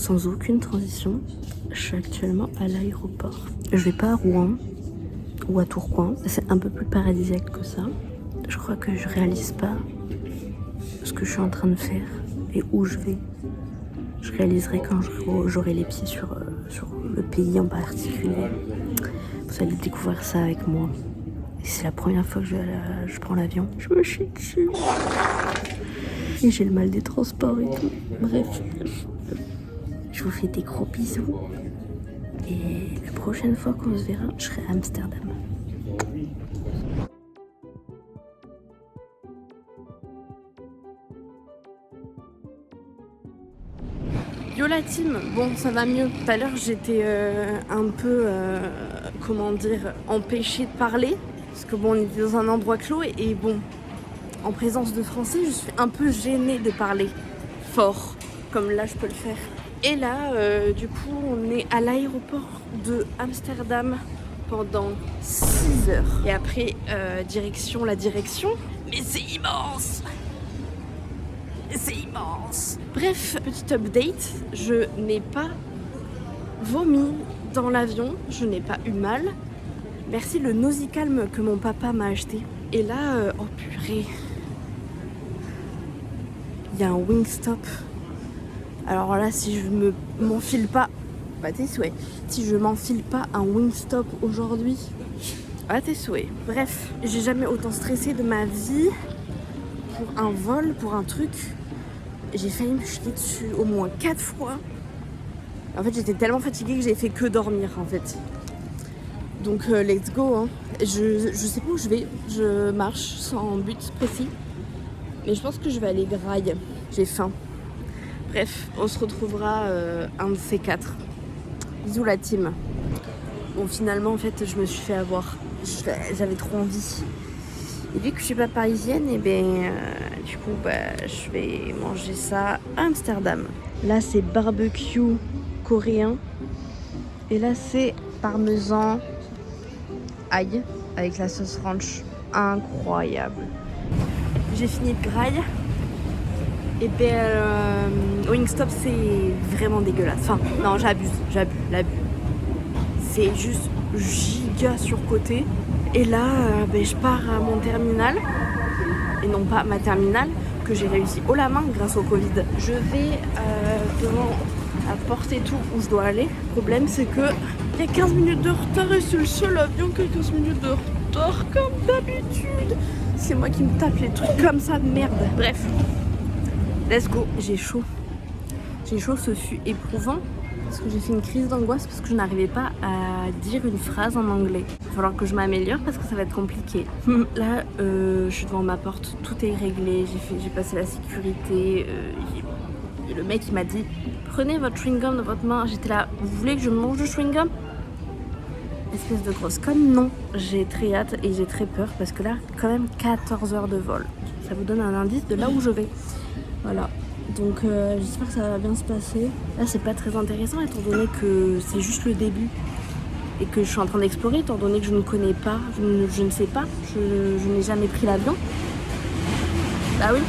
Sans aucune transition, je suis actuellement à l'aéroport. Je vais pas à Rouen ou à Tourcoing, c'est un peu plus paradisiaque que ça. Je crois que je réalise pas ce que je suis en train de faire et où je vais. Je réaliserai quand j'aurai les pieds sur le pays en particulier. Vous allez découvrir ça avec moi. Et c'est la première fois que je prends l'avion. Je me chie dessus. Et j'ai le mal des transports et tout. Bref. Je vous fais des gros bisous. Et la prochaine fois qu'on se verra, je serai à Amsterdam. Yo la team, bon ça va mieux. Tout à l'heure j'étais un peu, comment dire, empêchée de parler. Parce que bon on était dans un endroit clos et bon, en présence de Français, je suis un peu gênée de parler fort, comme là je peux le faire. Et là, du coup, on est à l'aéroport de Amsterdam pendant 6 heures. Et après, direction la direction. Mais c'est immense! C'est immense! Bref, petit update, je n'ai pas vomi dans l'avion, je n'ai pas eu mal. Merci le Nausicalm que mon papa m'a acheté. Et là, oh purée, il y a un Wingstop. Alors là, si je m'enfile pas, bah tes souhaits. Si je m'enfile pas un Wingstop aujourd'hui, bah tes souhaits. Bref, j'ai jamais autant stressé de ma vie pour un vol, pour un truc. J'ai failli me jeter dessus au moins 4 fois. En fait, j'étais tellement fatiguée que j'ai fait que dormir en fait. Donc let's go hein. Je sais pas où je vais, je marche sans but précis. Mais je pense que je vais aller graille. J'ai faim. Bref, on se retrouvera un de ces 4. Bisous la team. Bon finalement en fait je me suis fait avoir. J'avais trop envie. Et vu que je suis pas parisienne, et du coup je vais manger ça à Amsterdam. Là c'est barbecue coréen. Et là c'est parmesan ail avec la sauce ranch. Incroyable. J'ai fini de graille. Et Wingstop c'est vraiment dégueulasse. Enfin non j'abuse. C'est juste giga surcoté. Et là je pars à mon terminal. Et non pas ma terminale que j'ai réussi haut la main grâce au Covid. Je vais devant la porte et tout où je dois aller. Le problème c'est que il y a 15 minutes de retard et c'est le seul avion qui a 15 minutes de retard comme d'habitude. C'est moi qui me tape les trucs comme ça de merde. Bref. Let's go. J'ai chaud. J'ai chaud, ce fut éprouvant parce que j'ai fait une crise d'angoisse parce que je n'arrivais pas à dire une phrase en anglais. Il va falloir que je m'améliore parce que ça va être compliqué. Là, je suis devant ma porte, tout est réglé, j'ai passé la sécurité. Et le mec il m'a dit prenez votre chewing-gum dans votre main. J'étais là, vous voulez que je mange du chewing-gum? Espèce de grosse conne, non. J'ai très hâte et j'ai très peur parce que là, quand même 14 heures de vol. Ça vous donne un indice de là où je vais. Voilà, donc j'espère que ça va bien se passer. Là c'est pas très intéressant étant donné que c'est juste le début et que je suis en train d'explorer étant donné que je ne connais pas, je ne sais pas, je n'ai jamais pris l'avion. Bah oui.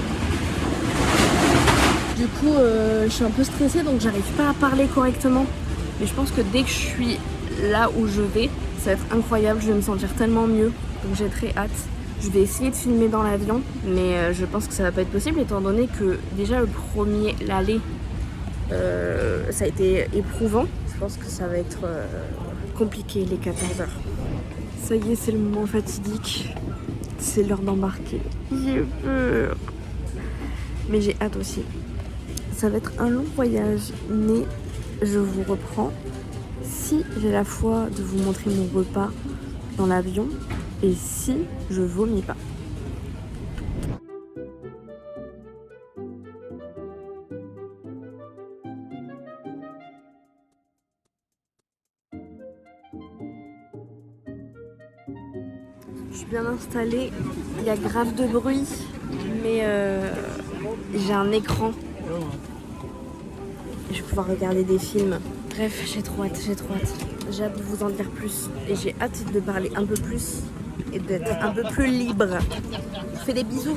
Du coup je suis un peu stressée donc j'arrive pas à parler correctement. Mais je pense que dès que je suis là où je vais, ça va être incroyable, je vais me sentir tellement mieux. Donc j'ai très hâte. Je vais essayer de filmer dans l'avion, mais je pense que ça va pas être possible étant donné que déjà l'aller, ça a été éprouvant. Je pense que ça va être compliqué les 14 heures. Ça y est, c'est le moment fatidique. C'est l'heure d'embarquer. J'ai peur. Mais j'ai hâte aussi. Ça va être un long voyage, mais je vous reprends si j'ai la foi de vous montrer mon repas dans l'avion. Et si je vomis pas. Je suis bien installée, il y a grave de bruit, mais j'ai un écran. Je vais pouvoir regarder des films. Bref, j'ai trop hâte. J'ai hâte de vous en dire plus. Et j'ai hâte de parler un peu plus et d'être un peu plus libre. Je vous fais des bisous.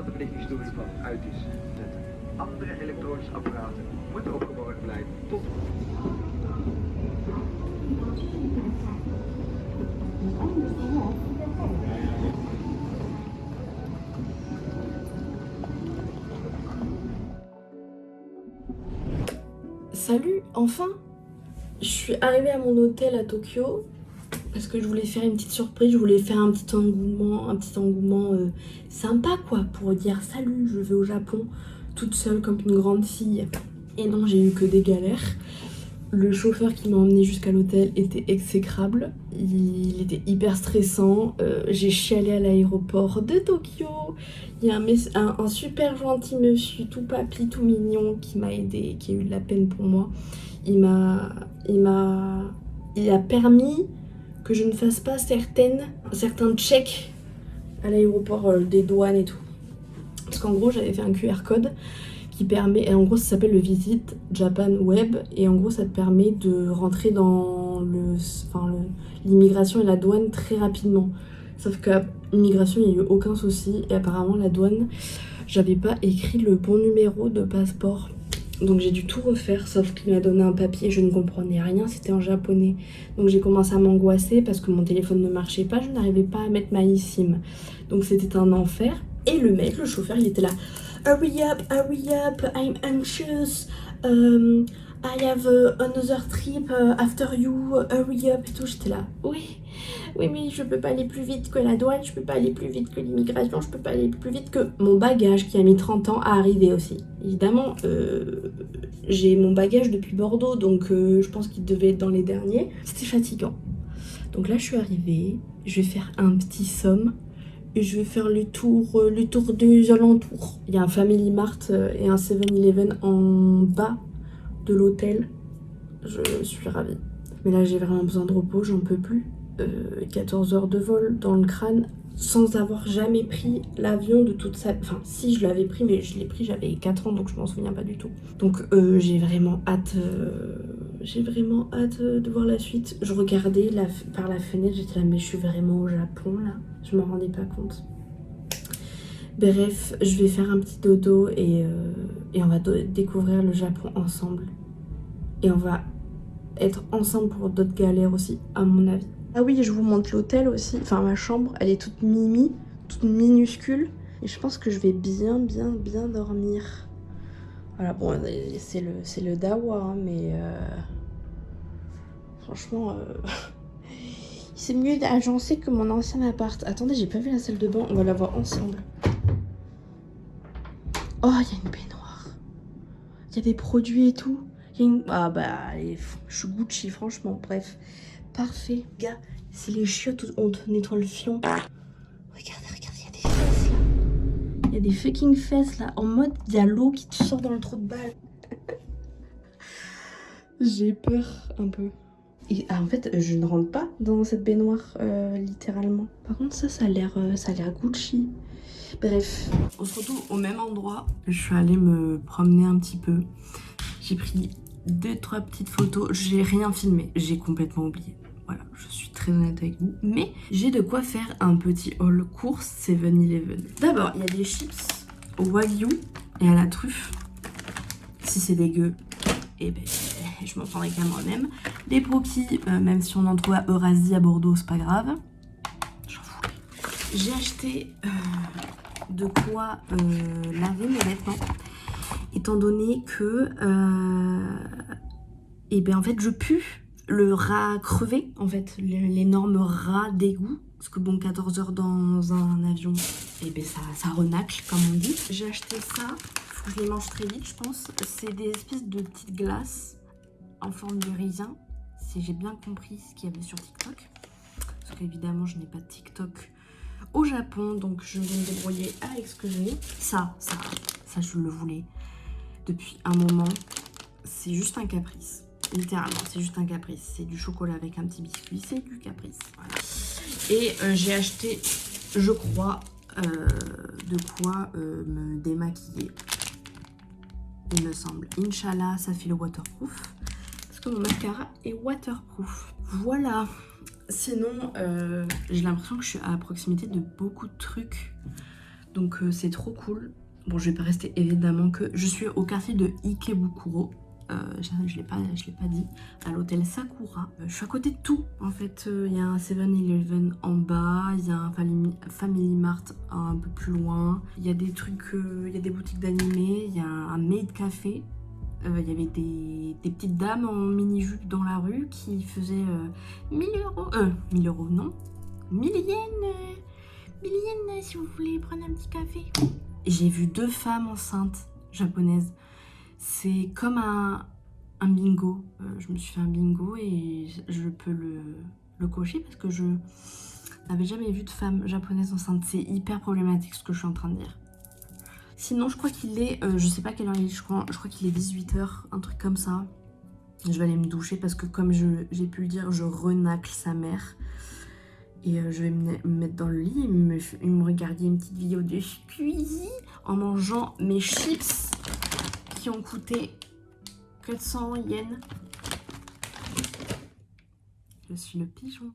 de verlichtingsstoring van uit is. Andere elektronische apparaten moeten opgeborgen blijven tot... Salut, enfin! Je suis arrivée à mon hôtel à Tokyo parce que je voulais faire une petite surprise, je voulais faire un petit engouement sympa quoi, pour dire salut, je vais au Japon toute seule comme une grande fille. Et non, j'ai eu que des galères. Le chauffeur qui m'a emmené jusqu'à l'hôtel était exécrable, il était hyper stressant, j'ai chialé à l'aéroport de Tokyo. Il y a un super gentil monsieur, tout papy, tout mignon, qui m'a aidé, qui a eu de la peine pour moi. Il a permis que je ne fasse pas certains checks à l'aéroport des douanes et tout. Parce qu'en gros, j'avais fait un QR code qui permet, et en gros ça s'appelle le Visit Japan Web, et en gros ça te permet de rentrer dans l'immigration et la douane très rapidement. Sauf qu'à l'immigration il n'y a eu aucun souci, et apparemment la douane, j'avais pas écrit le bon numéro de passeport. Donc j'ai dû tout refaire, sauf qu'il m'a donné un papier, je ne comprenais rien, c'était en japonais. Donc j'ai commencé à m'angoisser parce que mon téléphone ne marchait pas, je n'arrivais pas à mettre ma eSIM. Donc c'était un enfer. Et le mec, le chauffeur, il était là. Hurry up, I'm anxious. I have another trip after you, hurry up et tout. J'étais là, oui, mais je peux pas aller plus vite que la douane, je peux pas aller plus vite que l'immigration, je peux pas aller plus vite que mon bagage qui a mis 30 ans à arriver aussi. Évidemment, j'ai mon bagage depuis Bordeaux, donc je pense qu'il devait être dans les derniers. C'était fatigant. Donc là, je suis arrivée, je vais faire un petit somme. Et je vais faire le tour des alentours. Il y a un Family Mart et un 7-Eleven en bas de l'hôtel. Je suis ravie. Mais là, j'ai vraiment besoin de repos, j'en peux plus. 14 heures de vol dans le crâne, sans avoir jamais pris l'avion de toute sa... Enfin, si, je l'avais pris, mais je l'ai pris, j'avais 4 ans, donc je m'en souviens pas du tout. Donc, j'ai vraiment hâte... de voir la suite. Je regardais par la fenêtre, j'étais là, mais je suis vraiment au Japon, là. Je m'en rendais pas compte. Bref, je vais faire un petit dodo et on va découvrir le Japon ensemble. Et on va être ensemble pour d'autres galères aussi, à mon avis. Ah oui, je vous montre l'hôtel aussi. Enfin, ma chambre, elle est toute toute minuscule. Et je pense que je vais bien dormir. Voilà, bon, c'est le dawa, hein, mais franchement, c'est mieux d'agencer que mon ancien appart. Attendez, j'ai pas vu la salle de bain, on va la voir ensemble. Oh, il y a une baignoire. Il y a des produits et tout. Ah bah, allez, je suis Gucci, franchement, bref. Parfait. Gars, c'est les chiottes où on te nettoie le fion. Regardez, il y a des fesses là. Il y a des fucking fesses là, en mode il y a l'eau qui te sort dans le trou de balle. J'ai peur un peu. Et en fait, je ne rentre pas dans cette baignoire littéralement. Par contre, ça a l'air Gucci. Bref, on se retrouve au même endroit. Je suis allée me promener un petit peu. J'ai pris 2-3 petites photos. J'ai rien filmé, j'ai complètement oublié. Voilà, je suis très honnête avec vous. Mais j'ai de quoi faire un petit haul course 7-Eleven. D'abord, il y a des chips au wagyu et à la truffe. Si c'est dégueu, eh ben, je m'en prendrai qu'à moi-même. Des Pocky, même si on en trouve à Eurasie, à Bordeaux, c'est pas grave. J'en fous. J'ai acheté de quoi laver mes vêtements. Étant donné que, eh ben, en fait, je pue le rat crevé, en fait, l'énorme rat d'égout. Parce que bon, 14 heures dans un avion, eh ben, ça renacle, comme on dit. J'ai acheté ça, faut que je les mange très vite, je pense. C'est des espèces de petites glaces en forme de raisin, si j'ai bien compris ce qu'il y avait sur TikTok. Parce qu'évidemment, je n'ai pas de TikTok au Japon, donc je vais me débrouiller avec ce que j'ai. Ça, je le voulais depuis un moment. C'est juste un caprice. Littéralement, c'est juste un caprice. C'est du chocolat avec un petit biscuit, c'est du caprice. Voilà. Et j'ai acheté, je crois, de quoi me démaquiller. Il me semble. Inch'Allah, ça fait le waterproof. Parce que mon mascara est waterproof. Voilà. Sinon, j'ai l'impression que je suis à proximité de beaucoup de trucs. Donc c'est trop cool. Bon, je vais pas rester évidemment que... Je suis au quartier de Ikebukuro. Je l'ai pas dit, à l'hôtel Sakura. Je suis à côté de tout en fait. Il y a un 7-Eleven en bas, il y a un Family Mart un peu plus loin, il y a des trucs, il y a des boutiques d'animés, il y a un Maid Café. Il y avait des petites dames en mini-jupe dans la rue qui faisaient 1000 euros, 1000 euros non, 1000 yens, 1000 yens si vous voulez prendre un petit café. J'ai vu 2 femmes enceintes japonaises. C'est comme un bingo. Je me suis fait un bingo et je peux le cocher parce que je n'avais jamais vu de femme japonaise enceinte. C'est hyper problématique ce que je suis en train de dire. Sinon, je crois qu'il est... je sais pas quelle heure il est, je crois qu'il est 18h, un truc comme ça. Je vais aller me doucher parce que comme j'ai pu le dire, je renacle sa mère. Et je vais me mettre dans le lit et me regarder une petite vidéo de Squeezie en mangeant mes chips qui ont coûté 400 yens. Je suis le pigeon.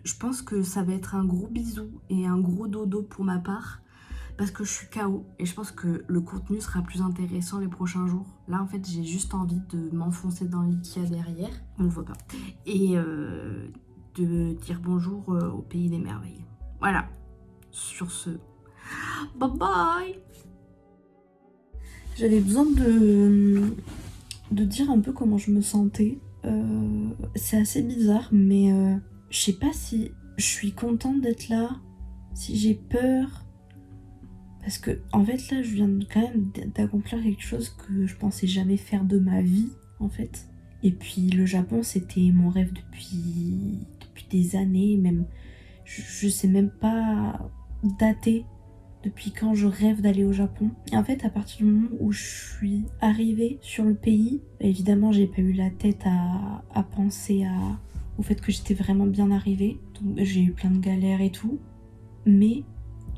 Je pense que ça va être un gros bisou et un gros dodo pour ma part parce que je suis KO et je pense que le contenu sera plus intéressant les prochains jours. Là en fait j'ai juste envie de m'enfoncer dans l'IKEA derrière, on ne voit pas, et de dire bonjour au pays des merveilles. Voilà, sur ce, bye bye. J'avais besoin de dire un peu comment je me sentais. C'est assez bizarre, mais je sais pas si je suis contente d'être là, si j'ai peur. Parce que, en fait, là, je viens quand même d'accomplir quelque chose que je pensais jamais faire de ma vie, en fait. Et puis, le Japon, c'était mon rêve depuis des années, même. Je sais même pas dater depuis quand je rêve d'aller au Japon. Et en fait, à partir du moment où je suis arrivée sur le pays, évidemment, j'ai pas eu la tête à penser au fait que j'étais vraiment bien arrivée. Donc, j'ai eu plein de galères et tout. Mais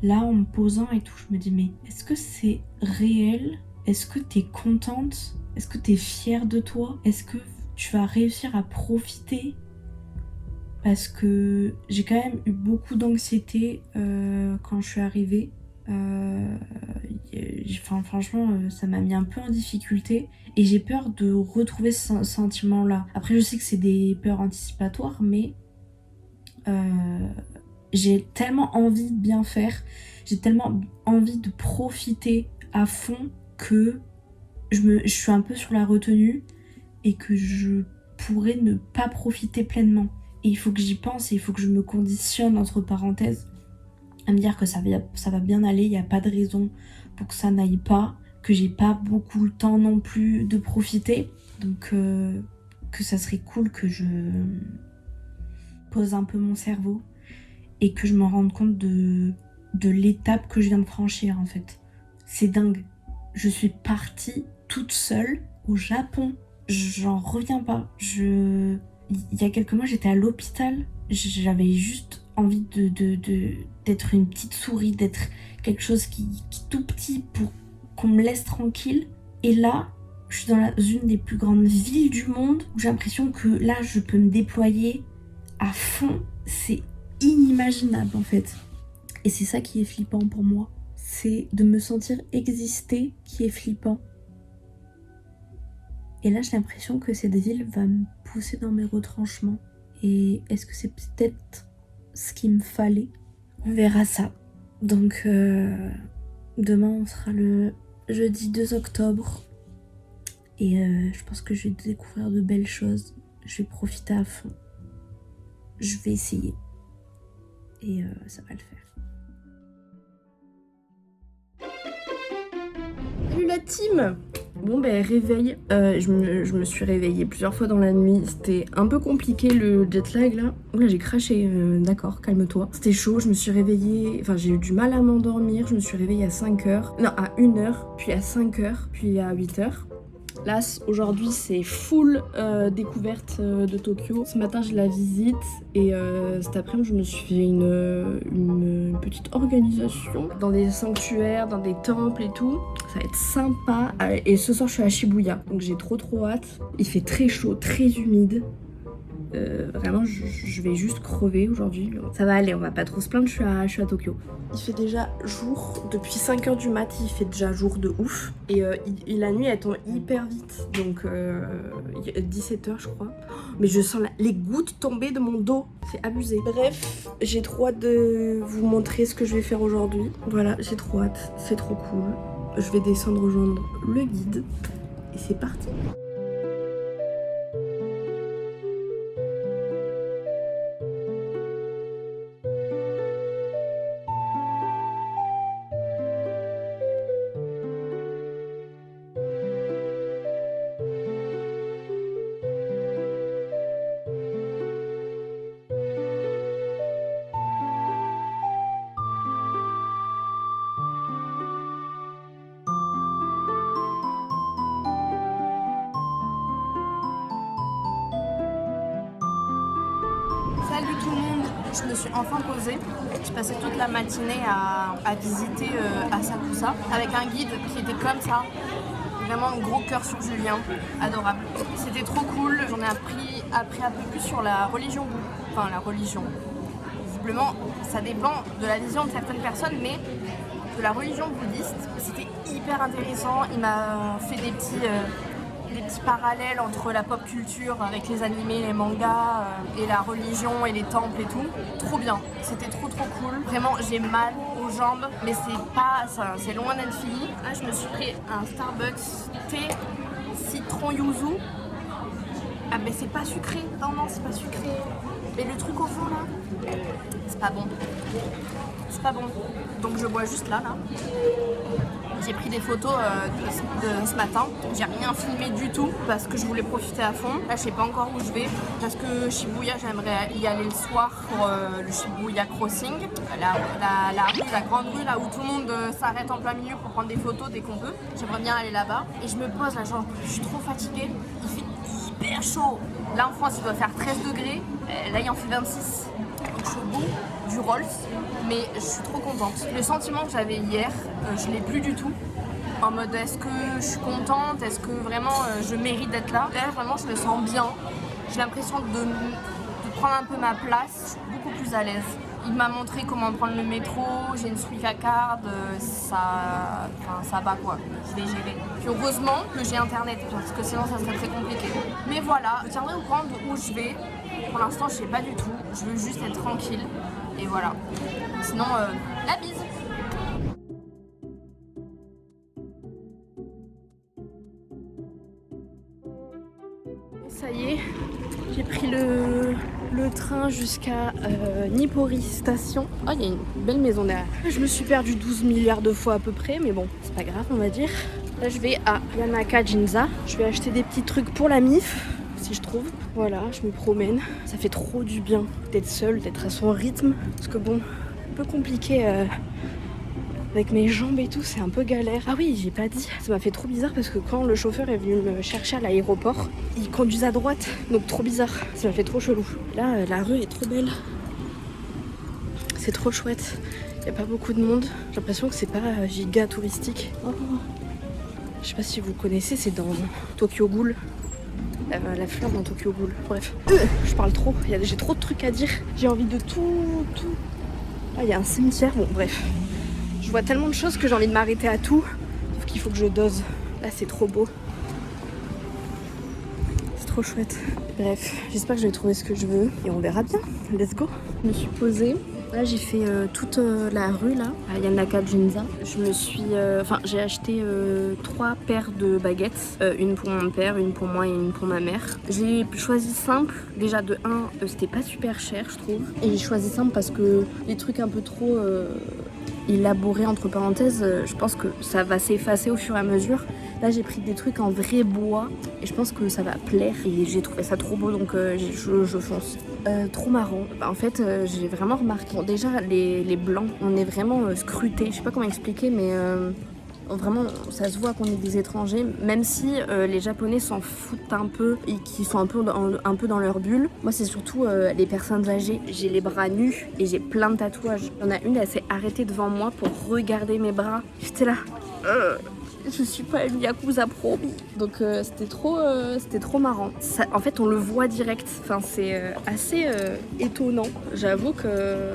là, en me posant et tout, je me dis, mais est-ce que c'est réel? Est-ce que t'es contente? Est-ce que t'es fière de toi? Est-ce que tu vas réussir à profiter? Parce que j'ai quand même eu beaucoup d'anxiété quand je suis arrivée. Franchement, ça m'a mis un peu en difficulté et j'ai peur de retrouver ce sentiment-là. Après, je sais que c'est des peurs anticipatoires, mais j'ai tellement envie de bien faire, j'ai tellement envie de profiter à fond que je suis un peu sur la retenue et que je pourrais ne pas profiter pleinement. Et il faut que j'y pense et il faut que je me conditionne, entre parenthèses, à me dire que ça va bien aller, il n'y a pas de raison pour que ça n'aille pas, que j'ai pas beaucoup le temps non plus de profiter. Donc que ça serait cool que je pose un peu mon cerveau et que je me rende compte de l'étape que je viens de franchir en fait. C'est dingue. Je suis partie toute seule au Japon. J'en reviens pas. Il y a quelques mois, j'étais à l'hôpital. J'avais juste envie d'être une petite souris, d'être quelque chose qui tout petit pour qu'on me laisse tranquille. Et là, je suis dans une des plus grandes villes du monde où j'ai l'impression que là, je peux me déployer à fond. C'est inimaginable en fait. Et c'est ça qui est flippant pour moi. C'est de me sentir exister qui est flippant. Et là, j'ai l'impression que cette ville va me pousser dans mes retranchements. Et est-ce que c'est peut-être ce qu'il me fallait? On verra ça. Donc, demain, on sera le jeudi 2 octobre. Et je pense que je vais découvrir de belles choses. Je vais profiter à fond. Je vais essayer. Et ça va le faire. Salut la team! Bon ben réveil, je me suis réveillée plusieurs fois dans la nuit, c'était un peu compliqué le jet lag là. Oula j'ai craché, d'accord, calme-toi. C'était chaud, je me suis réveillée, enfin j'ai eu du mal à m'endormir, je me suis réveillée à 5h, non à 1h, puis à 5h, puis à 8h. Là aujourd'hui c'est full découverte de Tokyo. Ce matin j'ai la visite et cet après-midi je me suis fait une petite organisation dans des sanctuaires, dans des temples et tout. Ça va être sympa. Et ce soir je suis à Shibuya donc j'ai trop hâte. Il fait très chaud, très humide. Vraiment, je vais juste crever aujourd'hui. Ça va aller, on va pas trop se plaindre, je suis à Tokyo. Il fait déjà jour, depuis 5h du mat, il fait déjà jour de ouf. Et la nuit, elle tombe hyper vite. Donc, 17h, je crois. Mais je sens les gouttes tomber de mon dos. C'est abusé. Bref, j'ai trop hâte de vous montrer ce que je vais faire aujourd'hui. Voilà, j'ai trop hâte. C'est trop cool. Je vais descendre rejoindre le guide. Et c'est parti. Salut tout le monde, je me suis enfin posée. Je passais toute la matinée à visiter Asakusa avec un guide qui était comme ça. Vraiment un gros cœur sur Julien, adorable. C'était trop cool, j'en ai appris un peu plus sur la religion. Enfin la religion. Visiblement ça dépend de la vision de certaines personnes, mais de la religion bouddhiste, c'était hyper intéressant. Il m'a fait des petits parallèles entre la pop culture avec les animés, les mangas et la religion et les temples et tout. Trop bien, c'était trop cool. Vraiment j'ai mal aux jambes, mais c'est loin d'être fini. Là je me suis pris un Starbucks thé citron yuzu. Ah mais c'est pas sucré, non c'est pas sucré. Mais le truc au fond là, c'est pas bon. C'est pas bon. Donc je bois juste là. J'ai pris des photos de ce matin. J'ai rien filmé du tout parce que je voulais profiter à fond. Là, je sais pas encore où je vais parce que Shibuya, j'aimerais y aller le soir pour le Shibuya Crossing. La grande rue là où tout le monde s'arrête en plein milieu pour prendre des photos dès qu'on peut. J'aimerais bien aller là-bas. Et je me pose là, genre, je suis trop fatiguée. Il fait hyper chaud. Là en France, il doit faire 13 degrés. Là, il en fait 26. Donc je suis au bout du Rolls, mais je suis trop contente. Le sentiment que j'avais hier, je l'ai plus du tout. En mode est-ce que je suis contente, est-ce que vraiment je mérite d'être là. Là vraiment je me sens bien. J'ai l'impression de prendre un peu ma place, je suis beaucoup plus à l'aise. Il m'a montré comment prendre le métro, j'ai une Suica card, ça va quoi, je vais gérer. Puis heureusement que j'ai internet parce que sinon ça serait très compliqué. Mais voilà, je tiendrai au courant de où je vais. Pour l'instant je sais pas du tout, je veux juste être tranquille et voilà. Sinon la bise. Ça y est, j'ai pris le train jusqu'à Nippori station. Oh, il y a une belle maison derrière. Je me suis perdue 12 milliards de fois à peu près, mais bon, c'est pas grave, on va dire. Là, je vais à Yanaka Ginza. Je vais acheter des petits trucs pour la MIF, si je trouve. Voilà, je me promène. Ça fait trop du bien d'être seule, d'être à son rythme. Parce que bon, un peu compliqué avec mes jambes et tout, c'est un peu galère. Ah oui, j'ai pas dit. Ça m'a fait trop bizarre parce que quand le chauffeur est venu me chercher à l'aéroport, il conduisait à droite, donc trop bizarre. Ça m'a fait trop chelou. Là, la rue est trop belle. C'est trop chouette. Il n'y a pas beaucoup de monde. J'ai l'impression que c'est pas giga touristique. Oh. Je sais pas si vous connaissez, c'est dans Tokyo Ghoul. La fleur dans Tokyo Ghoul. Bref, je parle trop. J'ai trop de trucs à dire. J'ai envie de tout. Ah, il y a un cimetière. Bon, bref. Je vois tellement de choses que j'ai envie de m'arrêter à tout. Sauf qu'il faut que je dose. Là, c'est trop beau. C'est trop chouette. Bref, j'espère que je vais trouver ce que je veux. Et on verra bien. Let's go. Je me suis posée. Là, j'ai fait toute la rue, là, à Yanaka Ginza. J'ai acheté 3 paires de baguettes. Une pour mon père, une pour moi et une pour ma mère. J'ai choisi simple. Déjà, de 1, c'était pas super cher, je trouve. Et j'ai choisi simple parce que les trucs un peu trop élaborés, entre parenthèses, je pense que ça va s'effacer au fur et à mesure. Là, j'ai pris des trucs en vrai bois et je pense que ça va plaire. Et j'ai trouvé ça trop beau, donc je fonce. Trop marrant. En fait, j'ai vraiment remarqué. Bon, déjà, les blancs, on est vraiment scrutés. Je sais pas comment expliquer, mais vraiment, ça se voit qu'on est des étrangers. Même si les Japonais s'en foutent un peu et qu'ils sont un peu dans leur bulle. Moi, c'est surtout les personnes âgées. J'ai les bras nus et j'ai plein de tatouages. Il y en a une, elle s'est arrêtée devant moi pour regarder mes bras. J'étais là. Je suis pas une Yakuza pro. Donc c'était trop marrant. Ça, en fait on le voit direct. Enfin c'est assez étonnant. J'avoue que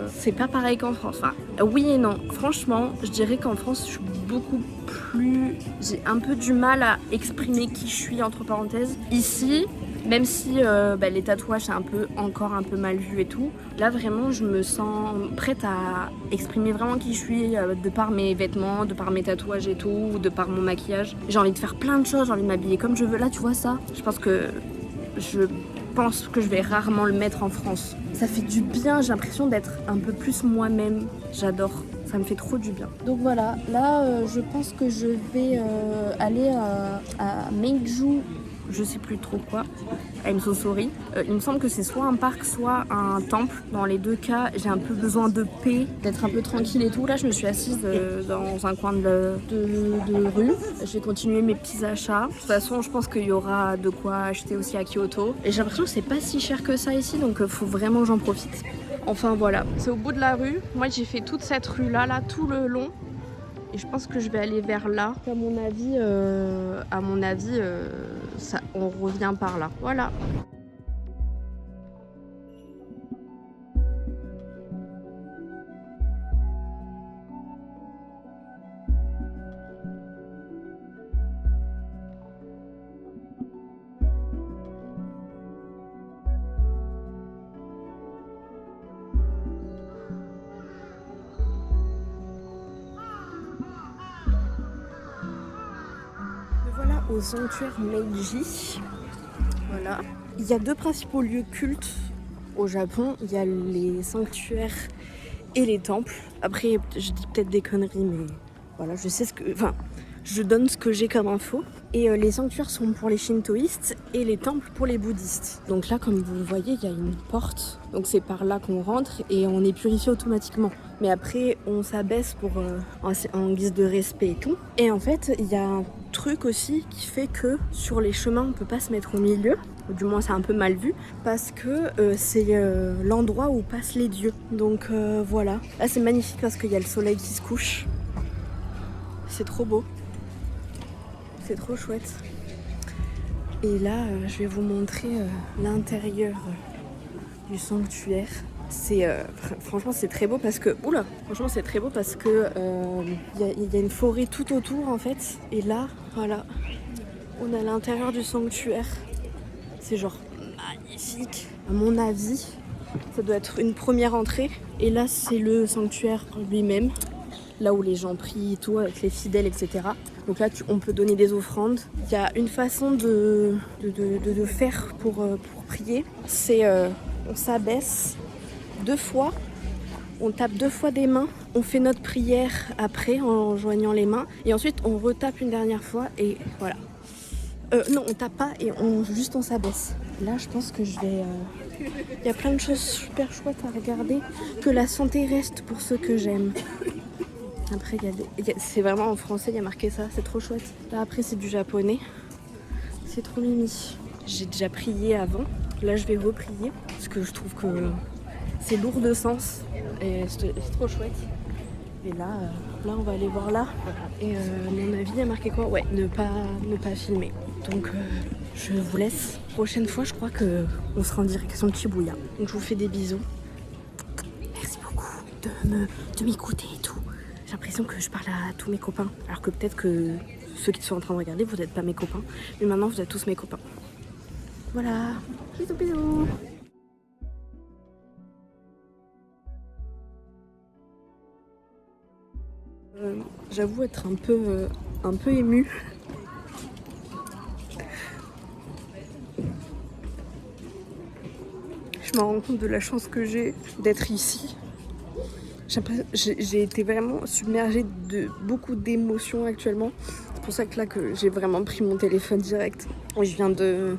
c'est pas pareil qu'en France. Enfin oui et non. Franchement je dirais qu'en France je suis beaucoup plus... J'ai un peu du mal à exprimer qui je suis entre parenthèses. Ici, même si les tatouages c'est encore un peu mal vu et tout, là vraiment je me sens prête à exprimer vraiment qui je suis de par mes vêtements, de par mes tatouages et tout, de par mon maquillage. J'ai envie de faire plein de choses, j'ai envie de m'habiller comme je veux. Là tu vois ça, je pense que je vais rarement le mettre en France. Ça fait du bien, j'ai l'impression d'être un peu plus moi-même. J'adore, ça me fait trop du bien. Donc voilà, là je pense que je vais aller à Meiju, je sais plus trop quoi, à I'm So Sorry. Il me semble que c'est soit un parc, soit un temple. Dans les deux cas, j'ai un peu besoin de paix, d'être un peu tranquille et tout. Là, je me suis assise dans un coin de rue. Je vais continuer mes petits achats. De toute façon, je pense qu'il y aura de quoi acheter aussi à Kyoto. Et j'ai l'impression que c'est pas si cher que ça ici, donc faut vraiment que j'en profite. Enfin voilà, c'est au bout de la rue. Moi, j'ai fait toute cette rue-là, tout le long. Et je pense que je vais aller vers là. À mon avis, on revient par là. Voilà. Au sanctuaire Meiji. Voilà. Il y a deux principaux lieux cultes au Japon. Il y a les sanctuaires et les temples. Après, je dis peut-être des conneries, mais voilà, je donne ce que j'ai comme info. Et les sanctuaires sont pour les shintoïstes et les temples pour les bouddhistes. Donc là, comme vous le voyez, il y a une porte. Donc c'est par là qu'on rentre et on est purifié automatiquement. Mais après, on s'abaisse en guise de respect et tout. Et en fait, il y a un truc aussi qui fait que sur les chemins, on peut pas se mettre au milieu. Du moins, c'est un peu mal vu parce que c'est l'endroit où passent les dieux. Donc voilà. Là, c'est magnifique parce qu'il y a le soleil qui se couche. C'est trop beau. C'est trop chouette. Et là, je vais vous montrer l'intérieur du sanctuaire. Franchement, c'est très beau parce que... Oula, franchement, c'est très beau parce que y a une forêt tout autour, en fait. Et là, voilà, on a l'intérieur du sanctuaire. C'est genre magnifique. À mon avis, ça doit être une première entrée. Et là, c'est le sanctuaire lui-même. Là où les gens prient et tout, avec les fidèles, etc. Donc là, on peut donner des offrandes. Il y a une façon de faire pour prier. C'est on s'abaisse 2 fois, on tape 2 fois des mains, on fait notre prière après en joignant les mains. Et ensuite, on retape une dernière fois et voilà. Non, on tape pas et on s'abaisse. Là, je pense que je vais... Il y a plein de choses super chouettes à regarder. Que la santé reste pour ceux que j'aime. Après, c'est vraiment en français, il y a marqué ça, c'est trop chouette. Là, après, c'est du japonais. C'est trop mimi. J'ai déjà prié avant. Là, je vais reprier parce que je trouve que c'est lourd de sens. Et c'est trop chouette. Et là, on va aller voir là. Et mon avis, il y a marqué quoi? Ouais, ne pas filmer. Donc, je vous laisse. Prochaine fois, je crois qu'on sera en direction de Shibuya. Donc, je vous fais des bisous. Merci beaucoup de m'écouter et tout. J'ai l'impression que je parle à tous mes copains. Alors que peut-être que ceux qui sont en train de regarder, vous n'êtes pas mes copains. Mais maintenant, vous êtes tous mes copains. Voilà. Bisous, bisous. J'avoue être un peu émue. Je me rends compte de la chance que j'ai d'être ici. J'ai été vraiment submergée de beaucoup d'émotions actuellement. C'est pour ça que j'ai vraiment pris mon téléphone direct. Je viens de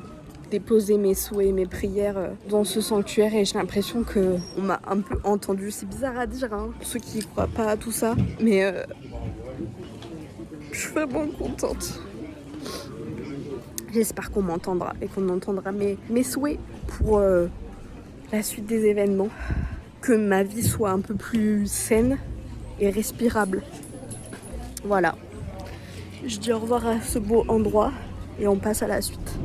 déposer mes souhaits et mes prières dans ce sanctuaire et j'ai l'impression qu'on m'a un peu entendu. C'est bizarre à dire, hein, pour ceux qui ne croient pas à tout ça, mais je suis vraiment contente. J'espère qu'on m'entendra et qu'on entendra mes souhaits pour la suite des événements. Que ma vie soit un peu plus saine et respirable. Voilà. Je dis au revoir à ce beau endroit et on passe à la suite.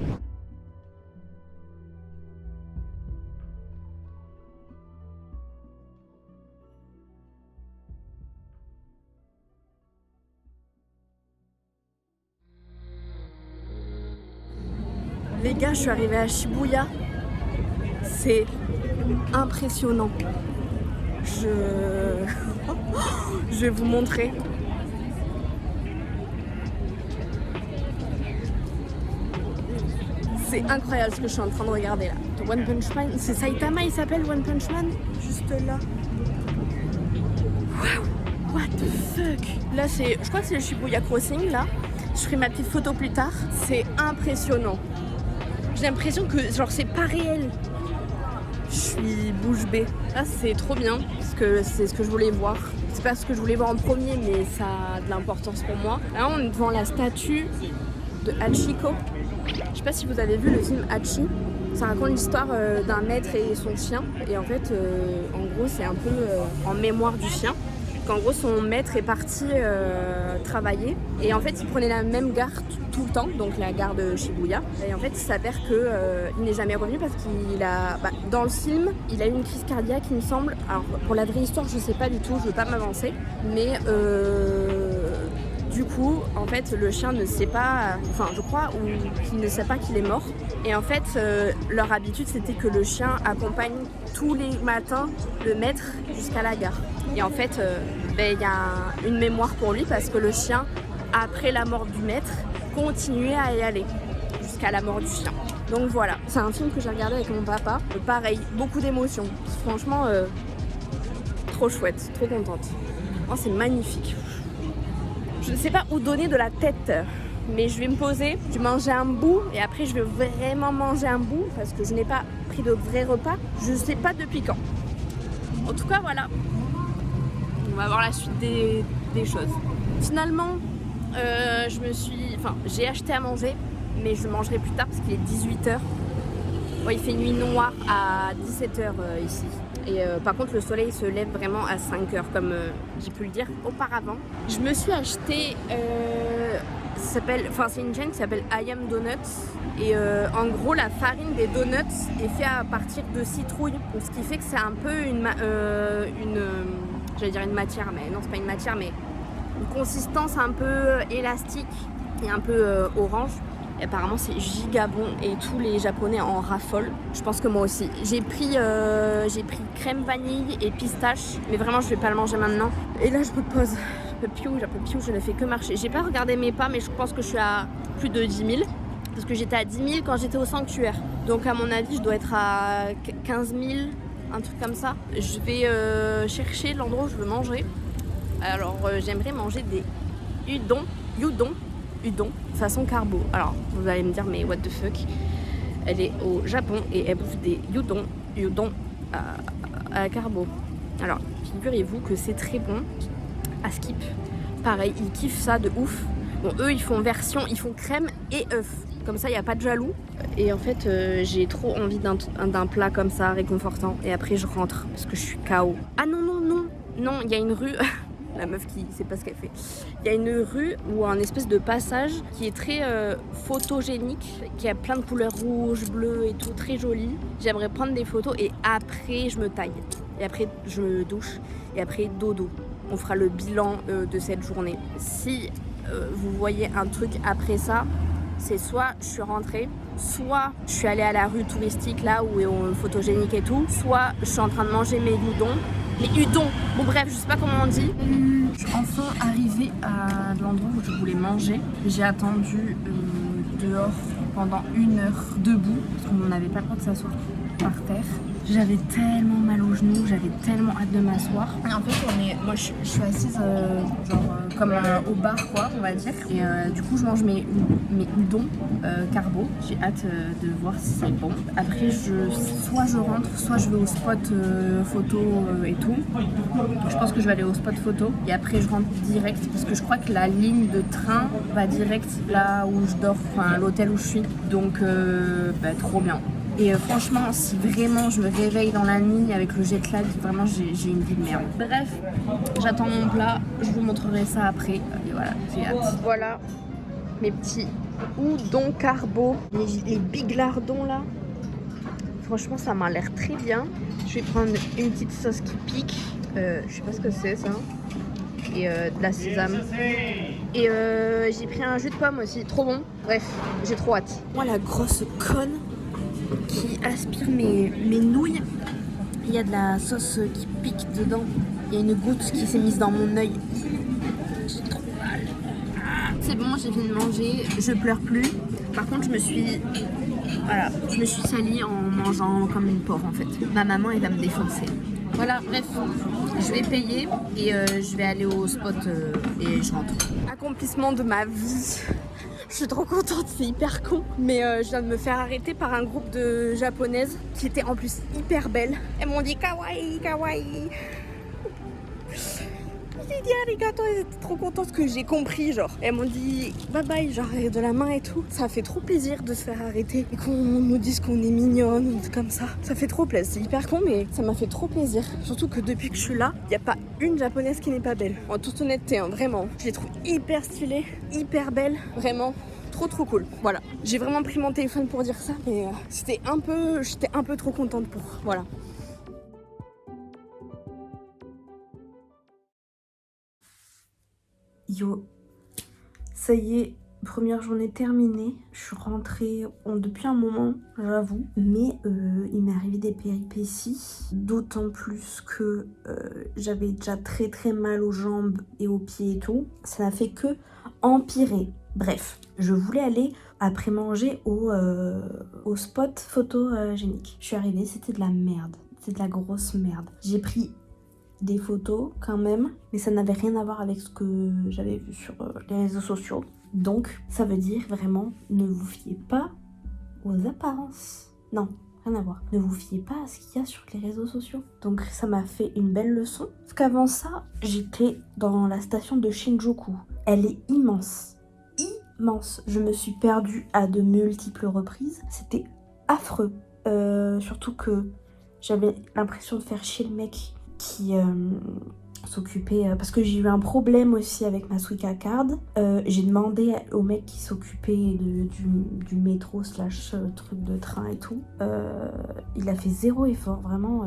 Les gars, je suis arrivée à Shibuya. C'est impressionnant. Je vais vous montrer. C'est incroyable ce que je suis en train de regarder là. One Punch Man, c'est Saitama, il s'appelle One Punch Man. Juste là. Wow, what the fuck. Là c'est, je crois que c'est le Shibuya Crossing là. Je ferai ma petite photo plus tard. C'est impressionnant. J'ai l'impression que genre c'est pas réel. Je suis bouche bée. Là c'est trop bien parce que c'est ce que je voulais voir. C'est pas ce que je voulais voir en premier mais ça a de l'importance pour moi. Là on est devant la statue de Hachiko. Je sais pas si vous avez vu le film Hachi. Ça raconte l'histoire d'un maître et son chien. Et en fait, en gros, c'est un peu en mémoire du chien. Qu'en gros, son maître est parti travailler. Et en fait, il prenait la même gare tout le temps, donc la gare de Shibuya. Et en fait, il s'avère qu'il n'est jamais revenu parce qu'il a... Bah, dans le film, il a eu une crise cardiaque, il me semble. Alors, pour la vraie histoire, je sais pas du tout, je veux pas m'avancer. Mais... Du coup, en fait, le chien ne sait pas, enfin, je crois, ou qu'il ne sait pas qu'il est mort. Et en fait, leur habitude, c'était que le chien accompagne tous les matins le maître jusqu'à la gare. Et en fait, y a une mémoire pour lui parce que le chien, après la mort du maître, continuait à y aller jusqu'à la mort du chien. Donc voilà, c'est un film que j'ai regardé avec mon papa. Pareil, beaucoup d'émotions. Franchement, trop chouette, trop contente. Oh, c'est magnifique. Je ne sais pas où donner de la tête, mais je vais me poser, je vais manger un bout et après je vais vraiment manger un bout parce que je n'ai pas pris de vrai repas. Je ne sais pas depuis quand. En tout cas, voilà. On va voir la suite des choses. Finalement, j'ai acheté à manger, mais je mangerai plus tard parce qu'il est 18h. Bon, il fait nuit noire à 17h ici. Et par contre le soleil se lève vraiment à 5h comme j'ai pu le dire auparavant. Je me suis acheté, c'est une chaîne qui s'appelle I Am Donuts. Et en gros la farine des donuts est faite à partir de citrouille. Donc, ce qui fait que c'est un peu j'allais dire une matière, mais non c'est pas une matière, mais une consistance un peu élastique et un peu orange. Et apparemment c'est giga bon et tous les japonais en raffolent. Je pense que moi aussi. J'ai pris crème vanille et pistache, mais vraiment je vais pas le manger maintenant. Et là je me pose, j'en peux plus, je ne fais que marcher. J'ai pas regardé mes pas mais je pense que je suis à plus de 10 000. Parce que j'étais à 10 000 quand j'étais au sanctuaire. Donc à mon avis je dois être à 15 000, un truc comme ça. Je vais chercher l'endroit où je veux manger. Alors j'aimerais manger des udon façon carbo. Alors vous allez me dire mais what the fuck, elle est au Japon et elle bouffe des udon à carbo. Alors figurez-vous que c'est très bon à Skip. Pareil, ils kiffent ça de ouf. Bon eux ils font crème et œuf. Comme ça il n'y a pas de jaloux. Et en fait j'ai trop envie d'un plat comme ça réconfortant. Et après je rentre parce que je suis KO. Ah non, il y a une rue. La meuf qui sait pas ce qu'elle fait. Il y a une rue ou un espèce de passage qui est très photogénique, qui a plein de couleurs rouges, bleues et tout, très joli. J'aimerais prendre des photos et après je me taille. Et après je me douche et après dodo. On fera le bilan de cette journée. Si vous voyez un truc après ça, c'est soit je suis rentrée, soit je suis allée à la rue touristique là où est photogénique et tout, soit je suis en train de manger mes udons. Bon bref, je sais pas comment on dit. Je suis enfin arrivée à l'endroit où je voulais manger. J'ai attendu dehors pendant 1 heure debout parce qu'on n'avait pas le droit de s'asseoir par terre. J'avais tellement mal aux genoux, j'avais tellement hâte de m'asseoir. Et en fait, moi je suis assise comme au bar quoi, on va dire. Et du coup, je mange mes udons carbo. J'ai hâte de voir si c'est bon. Après, soit je rentre, soit je vais au spot photo et tout. Je pense que je vais aller au spot photo. Et après, je rentre direct parce que je crois que la ligne de train va direct là où je dors, enfin l'hôtel où je suis. Donc, trop bien. Et franchement, si vraiment je me réveille dans la nuit avec le jet lag, vraiment j'ai une vie de merde. Bref, j'attends mon plat, je vous montrerai ça après. Et voilà, j'ai hâte. Voilà, mes petits udon carbo, les big lardons là. Franchement, ça m'a l'air très bien. Je vais prendre une petite sauce qui pique. Je sais pas ce que c'est ça. Et de la sésame. Et j'ai pris un jus de pomme aussi, trop bon. Bref, j'ai trop hâte. Moi, la grosse conne qui aspire mes nouilles. Il y a de la sauce qui pique dedans. Il y a une goutte qui s'est mise dans mon œil. J'ai trop mal. C'est bon, j'ai fini de manger. Je pleure plus. Par contre, je me suis salie en mangeant comme une porc en fait. Ma maman, elle va me défoncer. Voilà, bref, je vais payer et je vais aller au spot et je rentre. Accomplissement de ma vie. Je suis trop contente, c'est hyper con. Mais je viens de me faire arrêter par un groupe de japonaises qui étaient en plus hyper belles. Elles m'ont dit kawaii, kawaii. J'ai dit arigato, elles étaient trop contentes que j'ai compris, genre. Elles m'ont dit bye bye, genre de la main et tout. Ça fait trop plaisir de se faire arrêter et qu'on nous dise qu'on est mignonne ou comme ça. Ça fait trop plaisir. C'est hyper con, mais ça m'a fait trop plaisir. Surtout que depuis que je suis là, il n'y a pas une japonaise qui n'est pas belle. En toute honnêteté, hein, vraiment. Je les trouve hyper stylées, hyper belles, vraiment. Trop cool. Voilà. J'ai vraiment pris mon téléphone pour dire ça, mais j'étais un peu trop contente pour. Voilà. Yo, ça y est, première journée terminée. Je suis rentrée depuis un moment, j'avoue. Mais il m'est arrivé des péripéties. D'autant plus que j'avais déjà très mal aux jambes et aux pieds et tout. Ça n'a fait que empirer. Bref, je voulais aller après manger au spot photogénique. Je suis arrivée, c'était de la merde. C'était de la grosse merde. J'ai pris des photos quand même, mais ça n'avait rien à voir avec ce que j'avais vu sur les réseaux sociaux. Donc ça veut dire vraiment, ne vous fiez pas aux apparences. Non, rien à voir. Ne vous fiez pas à ce qu'il y a sur les réseaux sociaux. Donc ça m'a fait une belle leçon. Parce qu'avant ça, j'étais dans la station de Shinjuku. Elle est immense. Immense. Je me suis perdue à de multiples reprises. C'était affreux. Surtout que j'avais l'impression de faire chier le mec qui s'occupait, parce que j'ai eu un problème aussi avec ma Suica Card. J'ai demandé au mec qui s'occupait du métro / truc de train et tout. Il a fait zéro effort, vraiment.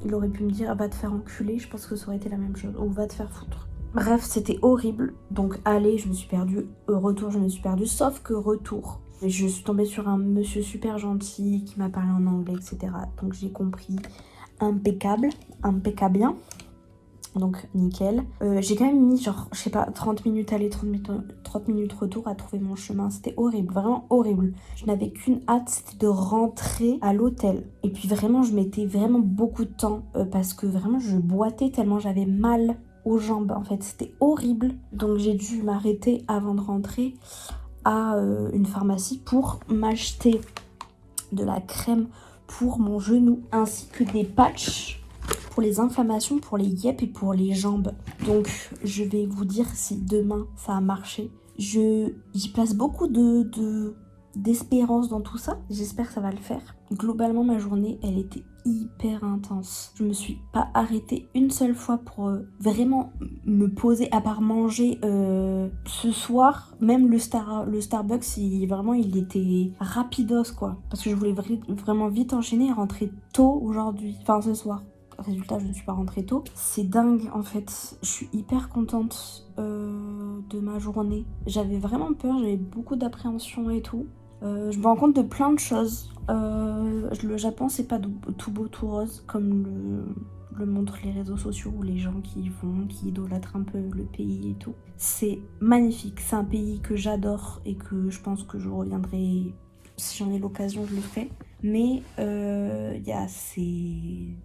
Il aurait pu me dire va te faire enculer, je pense que ça aurait été la même chose, ou va te faire foutre. Bref, c'était horrible. Donc aller, je me suis perdue. Retour, je me suis perdue, sauf que retour, je suis tombée sur un monsieur super gentil qui m'a parlé en anglais, etc. Donc j'ai compris. Impeccable bien. Donc nickel. J'ai quand même mis genre, je sais pas, 30 minutes aller, 30 minutes retour à trouver mon chemin. C'était horrible, vraiment horrible. Je n'avais qu'une hâte, c'était de rentrer à l'hôtel. Et puis vraiment, je mettais vraiment beaucoup de temps parce que vraiment, je boitais tellement j'avais mal aux jambes. En fait, c'était horrible. Donc j'ai dû m'arrêter avant de rentrer à une pharmacie pour m'acheter de la crème pour mon genou, ainsi que des patchs pour les inflammations, pour les yep et pour les jambes. Donc je vais vous dire si demain ça a marché. J'y place beaucoup d'espérance dans tout ça. J'espère que ça va le faire. Globalement, ma journée, elle était hyper intense. Je me suis pas arrêtée une seule fois pour vraiment me poser, à part manger ce soir. Même le Starbucks, il était rapidos quoi. Parce que je voulais vraiment vite enchaîner et rentrer tôt aujourd'hui. Enfin ce soir. Résultat, je ne suis pas rentrée tôt. C'est dingue en fait. Je suis hyper contente de ma journée. J'avais vraiment peur, j'avais beaucoup d'appréhension et tout. Je me rends compte de plein de choses. Le Japon, c'est pas tout beau, tout rose, comme le montrent les réseaux sociaux ou les gens qui idolâtrent un peu le pays et tout. C'est magnifique. C'est un pays que j'adore et que je pense que je reviendrai, si j'en ai l'occasion, je le ferai. Mais il y a ces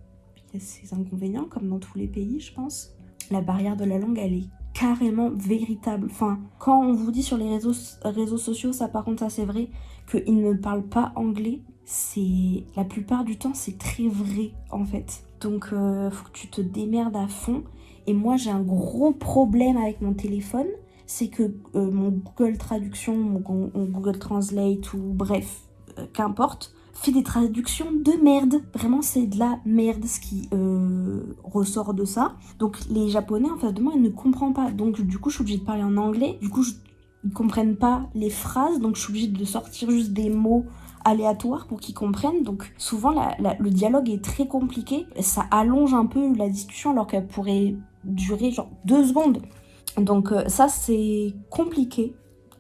inconvénients, comme dans tous les pays, je pense. La barrière de la langue, elle est carrément véritable. Enfin, quand on vous dit sur les réseaux sociaux, ça par contre, ça c'est vrai, qu'ils ne parlent pas anglais, c'est la plupart du temps, c'est très vrai en fait. Donc, faut que tu te démerdes à fond. Et moi, j'ai un gros problème avec mon téléphone, c'est que mon Google Traduction, mon Google Translate ou bref, qu'importe, fait des traductions de merde. Vraiment, c'est de la merde ce qui ressort de ça. Donc, les Japonais en face de moi, ils ne comprennent pas. Donc, du coup, je suis obligée de parler en anglais. Du coup, ils comprennent pas les phrases, donc je suis obligée de sortir juste des mots aléatoires pour qu'ils comprennent. Donc souvent le dialogue est très compliqué, ça allonge un peu la discussion alors qu'elle pourrait durer genre 2 secondes. Donc ça c'est compliqué,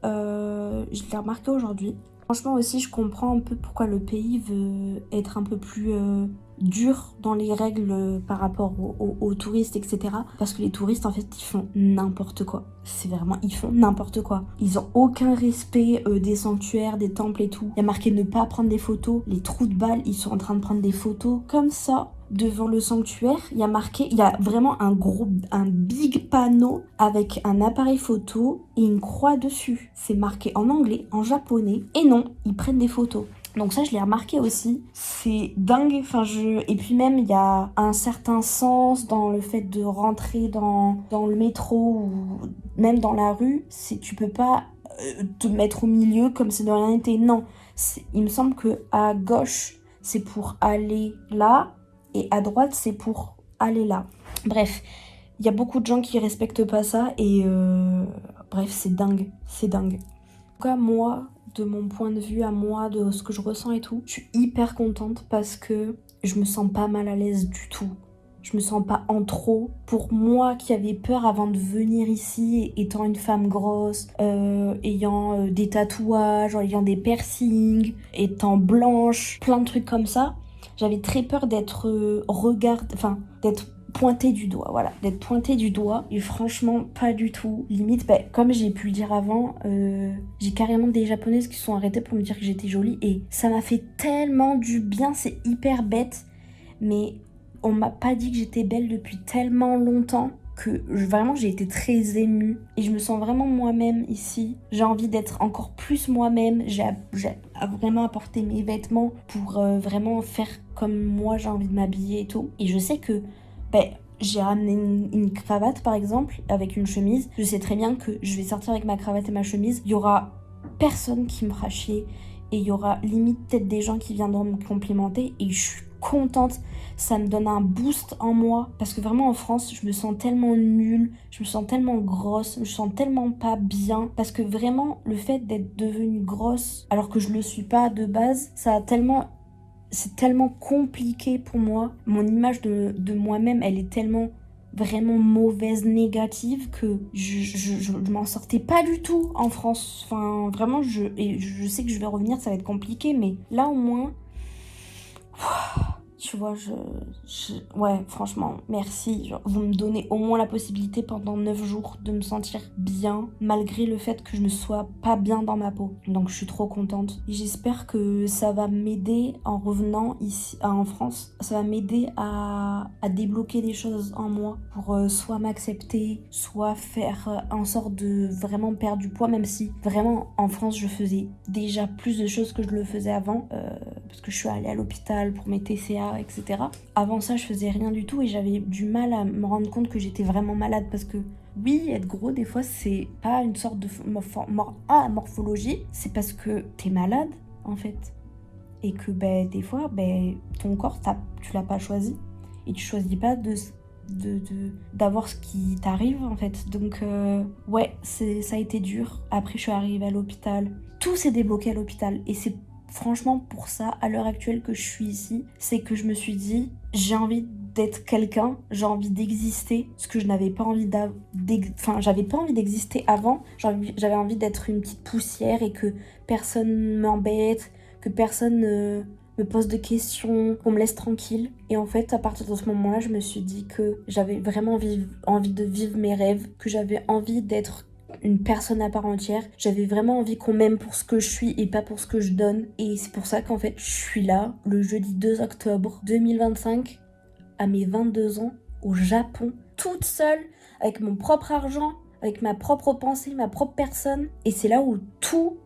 je l'ai remarqué aujourd'hui. Franchement aussi je comprends un peu pourquoi le pays veut être un peu plus dur dans les règles par rapport aux touristes, etc. Parce que les touristes en fait ils font n'importe quoi. C'est vraiment, ils font n'importe quoi. Ils ont aucun respect des sanctuaires, des temples et tout. Il y a marqué ne pas prendre des photos. Les trous de balles, ils sont en train de prendre des photos comme ça. Devant le sanctuaire, il y a marqué, il y a vraiment un big panneau avec un appareil photo et une croix dessus. C'est marqué en anglais, en japonais, et non, ils prennent des photos. Donc ça, je l'ai remarqué aussi. C'est dingue. Et puis même, il y a un certain sens dans le fait de rentrer dans le métro ou même dans la rue. Tu peux pas te mettre au milieu comme si de rien n'était. Non. Il me semble que à gauche, c'est pour aller là. Et à droite, c'est pour aller là. Bref, il y a beaucoup de gens qui respectent pas ça. Et bref, c'est dingue. C'est dingue. En tout cas, moi, de mon point de vue à moi, de ce que je ressens et tout, je suis hyper contente parce que je me sens pas mal à l'aise du tout. Je me sens pas en trop. Pour moi qui avais peur avant de venir ici, étant une femme grosse, ayant des tatouages, ayant des piercings, étant blanche, plein de trucs comme ça, j'avais très peur d'être d'être pointée du doigt, voilà, d'être pointée du doigt, et franchement pas du tout. Limite, comme j'ai pu le dire avant, j'ai carrément des japonaises qui se sont arrêtées pour me dire que j'étais jolie, et ça m'a fait tellement du bien. C'est hyper bête, mais on m'a pas dit que j'étais belle depuis tellement longtemps que vraiment j'ai été très émue et je me sens vraiment moi-même ici. J'ai envie d'être encore plus moi-même. J'ai vraiment apporté mes vêtements pour vraiment faire comme moi j'ai envie de m'habiller et tout. Et je sais que j'ai ramené une cravate par exemple avec une chemise. Je sais très bien que je vais sortir avec ma cravate et ma chemise. Il y aura personne qui me fera chier et il y aura limite peut-être des gens qui viendront me complimenter et je suis contente. Ça me donne un boost en moi parce que vraiment en France je me sens tellement nulle, je me sens tellement grosse, je me sens tellement pas bien parce que vraiment le fait d'être devenue grosse alors que je le suis pas de base, c'est tellement compliqué pour moi. Mon image de moi-même elle est tellement vraiment mauvaise, négative que je m'en sortais pas du tout en France. Enfin vraiment je sais que je vais revenir, ça va être compliqué, mais là au moins tu vois, ouais, franchement, merci. Genre, vous me donnez au moins la possibilité pendant 9 jours de me sentir bien, malgré le fait que je ne sois pas bien dans ma peau. Donc, je suis trop contente. Et j'espère que ça va m'aider en revenant ici, en France. Ça va m'aider à débloquer des choses en moi pour soit m'accepter, soit faire en sorte de vraiment perdre du poids, même si vraiment en France, je faisais déjà plus de choses que je le faisais avant, parce que je suis allée à l'hôpital pour mes TCA, etc. Avant ça, je faisais rien du tout et j'avais du mal à me rendre compte que j'étais vraiment malade parce que oui, être gros, des fois, c'est pas une sorte de morphologie, c'est parce que t'es malade, en fait. Et que, des fois, ton corps, tu l'as pas choisi. Et tu choisis pas d'avoir ce qui t'arrive, en fait. Donc, ouais, ça a été dur. Après, je suis arrivée à l'hôpital. Tout s'est débloqué à l'hôpital. Et c'est franchement pour ça, à l'heure actuelle que je suis ici, c'est que je me suis dit, j'ai envie d'être quelqu'un, j'ai envie d'exister, ce que je n'avais pas envie j'avais pas envie d'exister avant, j'avais envie d'être une petite poussière et que personne m'embête, que personne me pose de questions, qu'on me laisse tranquille. Et en fait, à partir de ce moment-là, je me suis dit que j'avais vraiment envie de vivre mes rêves, que j'avais envie d'être une personne à part entière. J'avais vraiment envie qu'on m'aime pour ce que je suis et pas pour ce que je donne. Et c'est pour ça qu'en fait, je suis là, le jeudi 2 octobre 2025, à mes 22 ans, au Japon, toute seule, avec mon propre argent, avec ma propre pensée, ma propre personne. Et c'est là où tout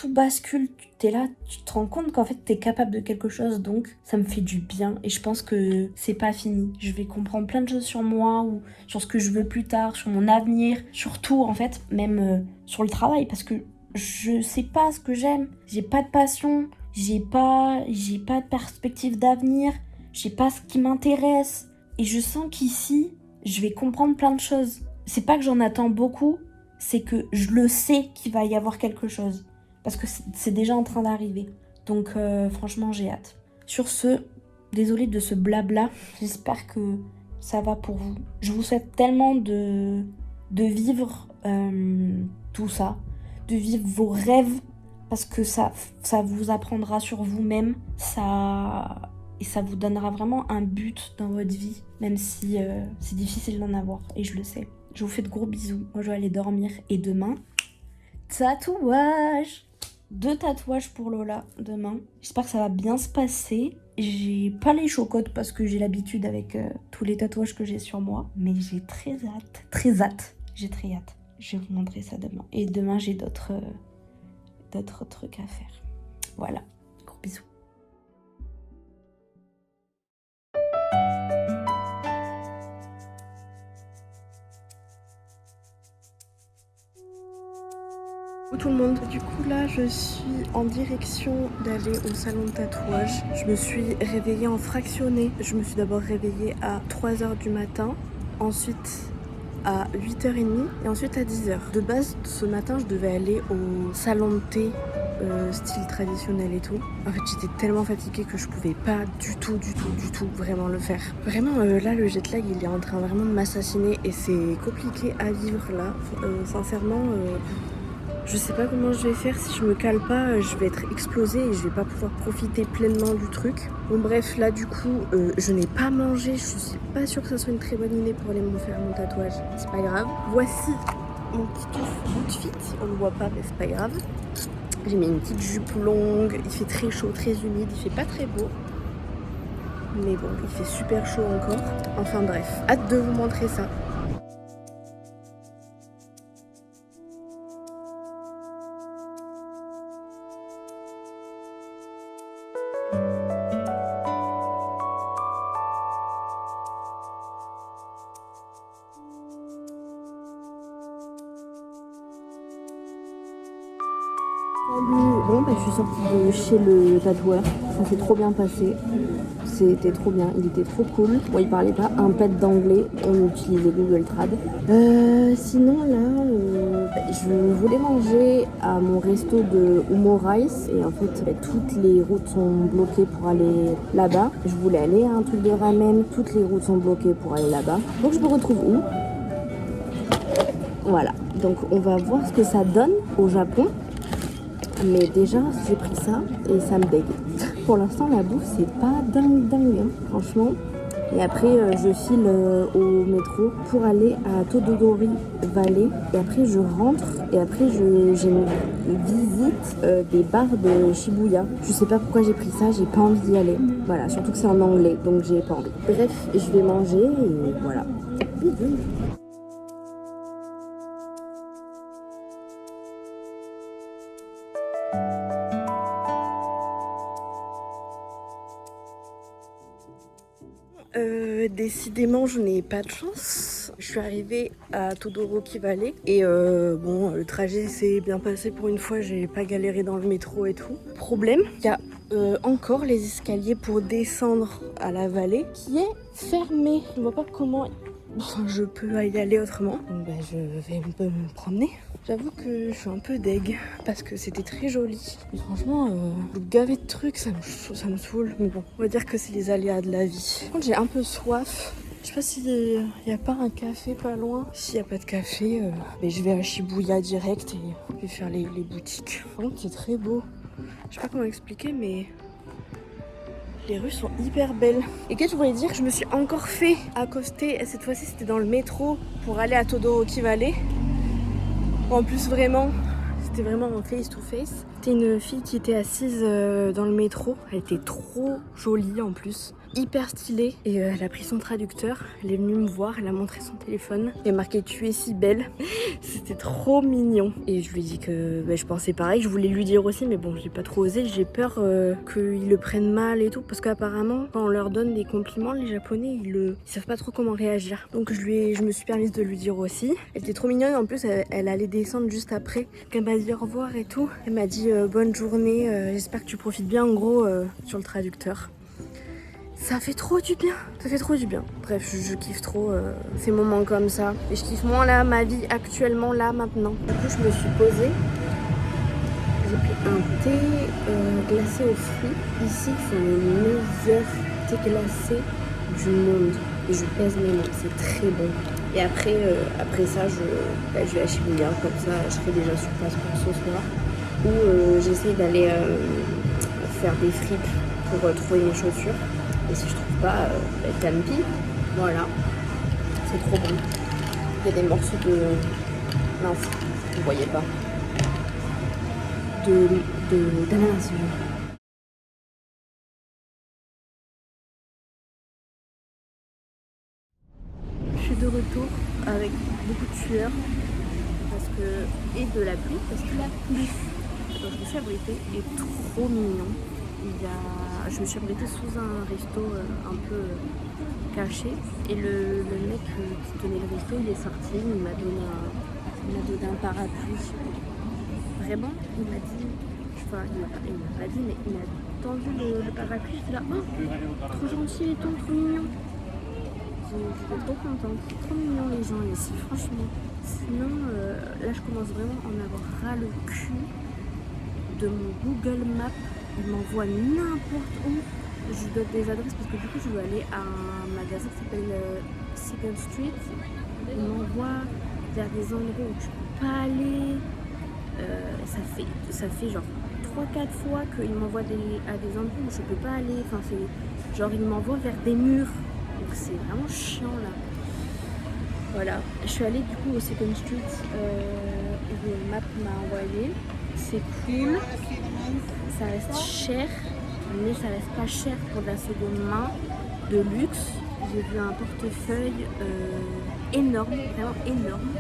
bascule. T'es là, tu te rends compte qu'en fait t'es capable de quelque chose, donc ça me fait du bien et je pense que c'est pas fini. Je vais comprendre plein de choses sur moi ou sur ce que je veux plus tard, sur mon avenir, surtout en fait même sur le travail parce que je sais pas ce que j'aime, j'ai pas de passion, j'ai pas de perspective d'avenir, je sais pas ce qui m'intéresse et je sens qu'ici je vais comprendre plein de choses. C'est pas que j'en attends beaucoup, c'est que je le sais qu'il va y avoir quelque chose. Parce que c'est déjà en train d'arriver. Donc franchement, j'ai hâte. Sur ce, désolée de ce blabla. J'espère que ça va pour vous. Je vous souhaite tellement de vivre tout ça. De vivre vos rêves. Parce que ça vous apprendra sur vous-même. Et ça vous donnera vraiment un but dans votre vie. Même si c'est difficile d'en avoir. Et je le sais. Je vous fais de gros bisous. Moi, je vais aller dormir. Et demain, tatouage! 2 tatouages pour Lola demain. J'espère que ça va bien se passer. J'ai pas les chocottes parce que j'ai l'habitude avec tous les tatouages que j'ai sur moi. Mais j'ai très hâte. Très hâte. J'ai très hâte. Je vais vous montrer ça demain. Et demain, j'ai d'autres trucs à faire. Voilà. Gros bisous. Tout le monde, du coup là je suis en direction d'aller au salon de tatouage. Je me suis réveillée en fractionné. Je me suis d'abord réveillée à 3h du matin, ensuite à 8h30 et ensuite à 10h. De base ce matin je devais aller au salon de thé style traditionnel et tout. En fait j'étais tellement fatiguée que je pouvais pas du tout vraiment le faire. Vraiment là le jet lag il est en train vraiment de m'assassiner et c'est compliqué à vivre là. Sincèrement je sais pas comment je vais faire, si je me cale pas, je vais être explosée et je vais pas pouvoir profiter pleinement du truc. Bon bref, là du coup, je n'ai pas mangé, je suis pas sûre que ça soit une très bonne idée pour aller me faire mon tatouage. C'est pas grave. Voici mon petit outfit, on le voit pas mais c'est pas grave. J'ai mis une petite jupe longue, il fait très chaud, très humide, il fait pas très beau. Mais bon, il fait super chaud encore. Enfin bref, hâte de vous montrer ça. Bon, je suis sortie de chez le tatoueur, ça s'est trop bien passé, c'était trop bien, il était trop cool. Bon, il parlait pas un pet d'anglais, on utilisait Google Trad. Sinon là, je voulais manger à mon resto de Umo Rice et en fait toutes les routes sont bloquées pour aller là-bas. Je voulais aller à un truc de ramen, toutes les routes sont bloquées pour aller là-bas. Donc je me retrouve où? Voilà, donc on va voir ce que ça donne au Japon. Mais déjà, j'ai pris ça et ça me dégue. Pour l'instant, la bouffe, c'est pas dingue, hein, franchement. Et après, je file au métro pour aller à Tododori Valley. Et après, je rentre et après, j'ai une visite des bars de Shibuya. Je sais pas pourquoi j'ai pris ça, j'ai pas envie d'y aller. Voilà, surtout que c'est en anglais, donc j'ai pas envie. Bref, je vais manger et voilà. Bisous. Décidément, je n'ai pas de chance. Je suis arrivée à Todoroki Valley et bon, le trajet s'est bien passé pour une fois. J'ai pas galéré dans le métro et tout. Problème, il y a encore les escaliers pour descendre à la vallée qui est fermé. Je vois pas comment je peux y aller autrement. Donc, je vais un peu me promener. J'avoue que je suis un peu deg parce que c'était très joli. Mais franchement, le gavé de trucs, ça me saoule. Mais bon, on va dire que c'est les aléas de la vie. Par contre, j'ai un peu soif. Je sais pas s'il n'y a pas un café pas loin. S'il n'y a pas de café, je vais à Shibuya direct et je vais faire les boutiques. Par contre, c'est très beau. Je sais pas comment expliquer, mais les rues sont hyper belles. Et qu'est-ce que je voulais dire? Je me suis encore fait accoster. Cette fois-ci, c'était dans le métro pour aller à Todoroki Valley. En plus, c'était vraiment en face to face. C'était une fille qui était assise dans le métro. Elle était trop jolie en plus. Hyper stylée. Et elle a pris son traducteur. Elle est venue me voir. Elle a montré son téléphone. Elle a marqué "Tu es si belle". C'était trop mignon. Et je lui ai dit que je pensais pareil. Je voulais lui dire aussi. Mais bon, j'ai pas trop osé. J'ai peur qu'ils le prennent mal et tout. Parce qu'apparemment, quand on leur donne des compliments, les Japonais, ils savent pas trop comment réagir. Donc je me suis permise de lui dire aussi. Elle était trop mignonne. En plus, elle allait descendre juste après. Elle m'a dit au revoir et tout. Elle m'a dit bonne journée. J'espère que tu profites bien en gros sur le traducteur. Ça fait trop du bien, ça fait trop du bien. Bref, je kiffe trop ces moments comme ça. Et je kiffe moins là, ma vie actuellement, là, maintenant. Du coup, je me suis posée. J'ai pris un thé glacé aux fruits. Ici, ils font le meilleur thé glacé du monde. Et je pèse mes mots, c'est très bon. Et après ça, je vais acheter une garde, comme ça, je serai déjà sur place pour ce soir. Ou j'essaye d'aller faire des fripes pour trouver mes chaussures. Et si je trouve pas, tant pis. Voilà, c'est trop bon. Il y a des morceaux de... mince, vous voyez pas. D'ananas. Je suis de retour avec beaucoup de sueur et de la pluie parce qu'il a plu. Donc je me suis abritée et trop mignon. Je me suis abritée sous un resto un peu caché et le mec qui tenait le resto, il est sorti, il m'a donné un parapluie. Vraiment, il m'a dit, enfin il m'a pas dit, mais il m'a tendu le parapluie. J'étais là, oh, trop gentil et tout, trop mignon. J'étais trop contente, trop mignon les gens ici, franchement. Sinon, là je commence vraiment à en avoir ras le cul de mon Google Maps. Il m'envoie n'importe où. Je lui donne des adresses parce que du coup je veux aller à un magasin qui s'appelle Second Street. Il m'envoie vers des endroits où tu peux pas aller. Ça fait genre 3-4 fois qu'il m'envoie à des endroits où je peux pas aller. Enfin c'est genre il m'envoie vers des murs. Donc c'est vraiment chiant là. Voilà. Je suis allée du coup au Second Street où le map m'a envoyé. C'est cool. Ça reste cher, mais ça reste pas cher pour de la seconde main, de luxe. J'ai vu un portefeuille énorme, vraiment énorme.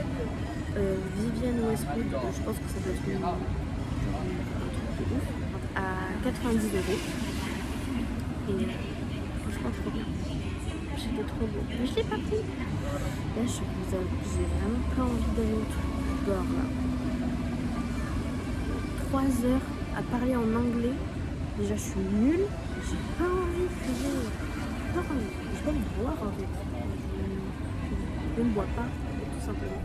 Vivienne Westwood, je pense que ça doit être un truc de ouf, à 90 €. Et franchement trop bien. C'était trop beau. Mais je l'ai pas pris. Là je vous avoue, j'ai vraiment pas envie d'aller au truc dehors là. 3 heures à parler en anglais. Déjà je suis nulle. J'ai pas envie de je vais me boire en fait. Je ne bois pas, tout simplement.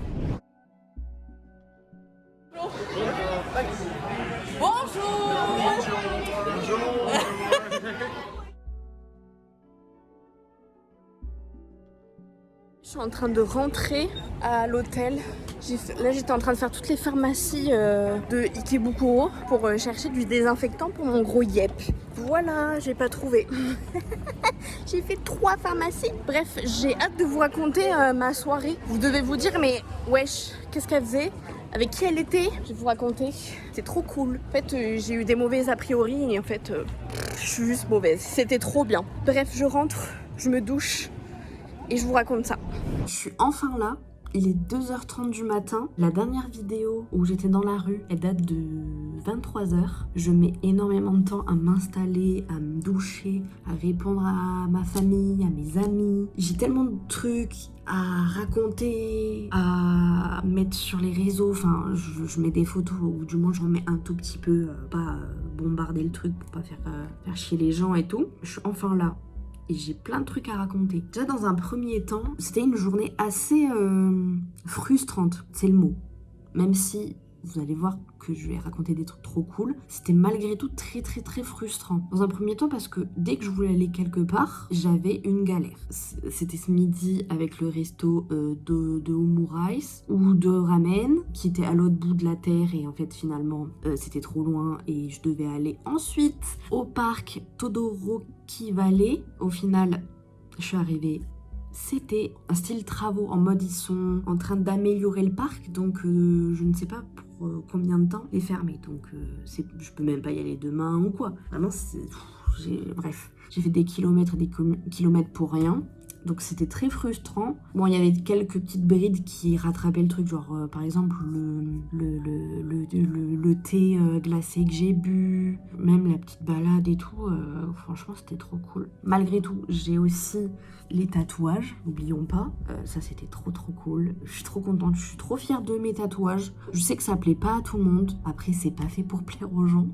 Je suis en train de rentrer à l'hôtel. Là j'étais en train de faire toutes les pharmacies de Ikebukuro pour chercher du désinfectant pour mon gros yep. Voilà, j'ai pas trouvé. J'ai fait 3 pharmacies. Bref, j'ai hâte de vous raconter ma soirée. Vous devez vous dire mais wesh, qu'est-ce qu'elle faisait? Avec qui elle était? Je vais vous raconter. C'est trop cool. En fait, j'ai eu des mauvais a priori et en fait, je suis juste mauvaise. C'était trop bien. Bref, je rentre, je me douche et je vous raconte ça. Je suis enfin là. Il est 2h30 du matin. La dernière vidéo où j'étais dans la rue, elle date de 23h. Je mets énormément de temps à m'installer, à me doucher, à répondre à ma famille, à mes amis. J'ai tellement de trucs à raconter, à mettre sur les réseaux. Enfin, je mets des photos, ou du moins j'en mets un tout petit peu, pas bombarder le truc pour pas faire chier les gens et tout. Je suis enfin là. Et j'ai plein de trucs à raconter. Déjà dans un premier temps, c'était une journée assez frustrante, c'est le mot. Même si vous allez voir que je vais raconter des trucs trop cool, c'était malgré tout très très très frustrant. Dans un premier temps parce que dès que je voulais aller quelque part, j'avais une galère. C'était ce midi avec le resto de omurice ou de ramen qui était à l'autre bout de la terre et en fait finalement c'était trop loin et je devais aller ensuite au parc Todoroki Valley. Au final, je suis arrivée. C'était un style travaux en mode ils sont en train d'améliorer le parc donc je ne sais pas pour combien de temps il est fermé donc je peux même pas y aller demain ou quoi. Vraiment bref, j'ai fait des kilomètres et des kilomètres pour rien. Donc c'était très frustrant. Bon, il y avait quelques petites brides qui rattrapaient le truc, genre par exemple le le thé glacé que j'ai bu, même la petite balade et tout, franchement c'était trop cool. Malgré tout, j'ai aussi les tatouages, n'oublions pas, ça c'était trop cool. Je suis trop contente, je suis trop fière de mes tatouages. Je sais que ça plaît pas à tout le monde, après c'est pas fait pour plaire aux gens.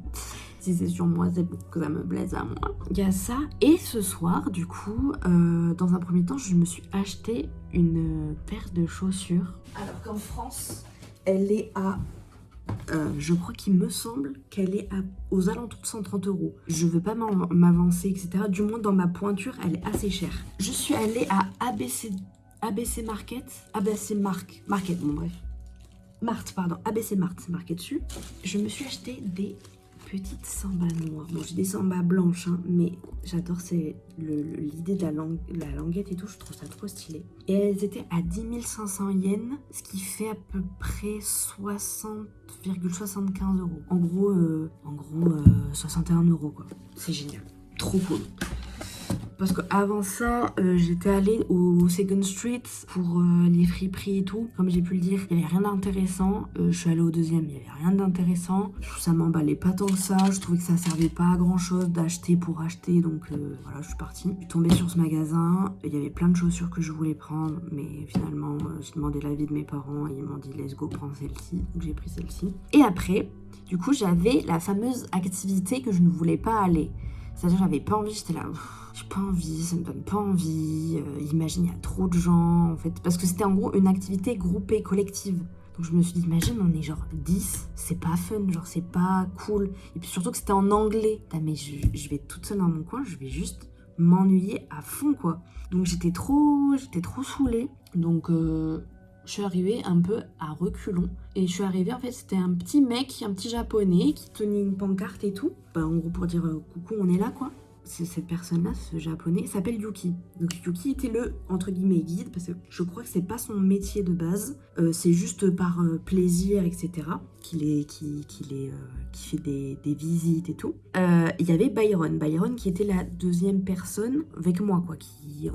Si c'est sur moi, c'est pour que ça me plaise à moi. Il y a ça. Et ce soir, du coup, dans un premier temps, je me suis acheté une paire de chaussures. Alors qu'en France, elle est à... je crois qu'il me semble qu'elle est aux alentours de 130 €. Je veux pas m'avancer, etc. Du moins, dans ma pointure, elle est assez chère. Je suis allée à ABC Market, bon bref. ABC Mart, c'est marqué dessus. Je me suis acheté des petites sambas noires. Bon, j'ai des sambas blanches, hein, mais j'adore, c'est l'idée de la languette et tout, je trouve ça trop stylé. Et elles étaient à 10 500 yens, ce qui fait à peu près 60,75 €. En gros, 61 € quoi. C'est génial. Trop cool. Parce qu'avant ça, j'étais allée au Second Street pour les friperies et tout. Comme j'ai pu le dire, il n'y avait rien d'intéressant. Je suis allée au deuxième, il n'y avait rien d'intéressant. Ça m'emballait pas tant que ça. Je trouvais que ça servait pas à grand chose d'acheter pour acheter. Donc voilà, je suis partie. Je suis tombée sur ce magasin. Il y avait plein de chaussures que je voulais prendre. Mais finalement, j'ai demandé l'avis de mes parents et ils m'ont dit let's go, prends celle-ci. Donc j'ai pris celle-ci. Et après, du coup, j'avais la fameuse activité que je ne voulais pas aller. C'est-à-dire, j'avais pas envie, j'étais là, j'ai pas envie, ça me donne pas envie. Imagine, il y a trop de gens, en fait. Parce que c'était en gros une activité groupée, collective. Donc je me suis dit, imagine, on est genre 10, c'est pas fun, genre c'est pas cool. Et puis surtout que c'était en anglais. Putain, mais je vais toute seule dans mon coin, je vais juste m'ennuyer à fond, quoi. Donc j'étais trop saoulée. Donc je suis arrivée un peu à reculons. Et je suis arrivée, en fait, c'était un petit mec, un petit japonais qui tenait une pancarte et tout. Bah, en gros, pour dire coucou, on est là, quoi. Cette personne-là, ce japonais, s'appelle Yuki. Donc Yuki était le, entre guillemets, guide, parce que je crois que c'est pas son métier de base. C'est juste par plaisir, etc. qu'il fait des visites et tout. Il y avait Byron qui était la deuxième personne avec moi, quoi.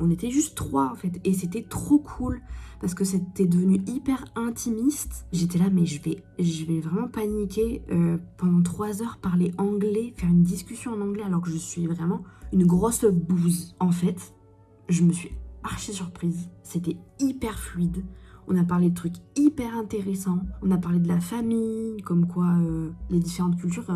On était juste 3, en fait. Et c'était trop cool. Parce que c'était devenu hyper intimiste. J'étais là, mais je vais vraiment paniquer pendant 3 heures, parler anglais, faire une discussion en anglais alors que je suis vraiment une grosse bouse. En fait, je me suis archi surprise. C'était hyper fluide. On a parlé de trucs hyper intéressants. On a parlé de la famille, comme quoi les différentes cultures.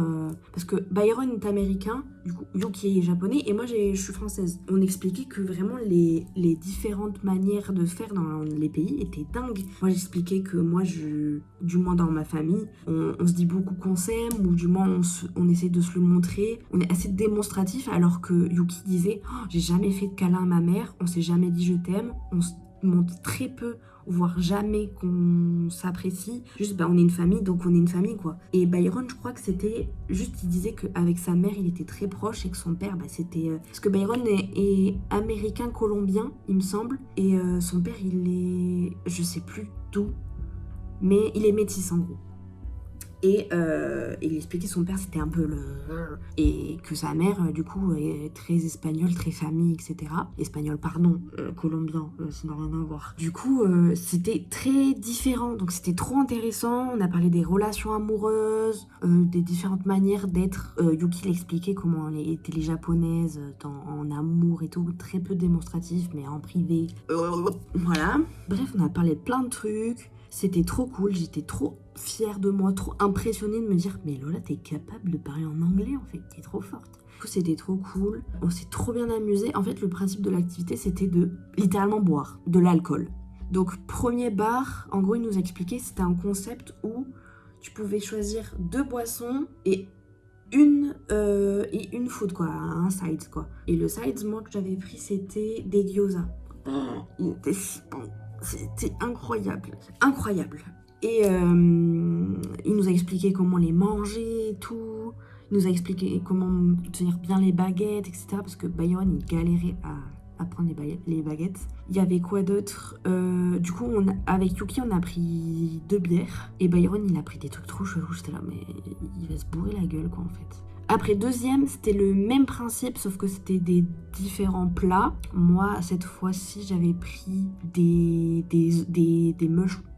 Parce que Byron est américain, du coup Yuki est japonais et moi je suis française. On expliquait que vraiment les différentes manières de faire dans les pays étaient dingues. Moi j'expliquais que moi, du moins dans ma famille, on se dit beaucoup qu'on s'aime, ou du moins on essaie de se le montrer. On est assez démonstratif, alors que Yuki disait j'ai jamais fait de câlin à ma mère, on s'est jamais dit je t'aime, on se montre très peu, voire jamais qu'on s'apprécie. Juste, on est une famille, donc on est une famille, quoi. Et Byron, je crois que c'était juste, il disait qu'avec sa mère, il était très proche et que son père, c'était... Parce que Byron est américain-colombien, il me semble. Et son père, il est... Je sais plus d'où, mais il est métis, en gros. Et il expliquait que son père c'était un peu et que sa mère du coup est très espagnole, très famille, etc. Espagnol, pardon, colombien, ça n'a rien à voir. Du coup c'était très différent, donc c'était trop intéressant. On a parlé des relations amoureuses, des différentes manières d'être. Yuki l'expliquait comment étaient les japonaises en amour et tout, très peu démonstratif mais en privé. Voilà. Bref, on a parlé de plein de trucs. C'était trop cool, j'étais trop fière de moi, trop impressionnée de me dire mais Lola, t'es capable de parler en anglais en fait, t'es trop forte. Du coup, c'était trop cool, on s'est trop bien amusé. En fait, le principe de l'activité, c'était de littéralement boire de l'alcool. Donc, premier bar, en gros, il nous expliquait, c'était un concept où tu pouvais choisir 2 boissons et une food, quoi, un sides, quoi. Et le sides, moi, que j'avais pris, c'était des gyoza. Il était si bon. C'était incroyable. Et il nous a expliqué comment les manger et tout. Il nous a expliqué comment tenir bien les baguettes, etc. Parce que Byron, il galérait à prendre les baguettes. Il y avait quoi d'autre? Du coup, avec Yuki, on a pris 2 bières. Et Byron, il a pris des trucs trop chelous. J'étais là, mais il va se bourrer la gueule, quoi, en fait. Après, deuxième, c'était le même principe, sauf que c'était des différents plats. Moi, cette fois-ci, j'avais pris des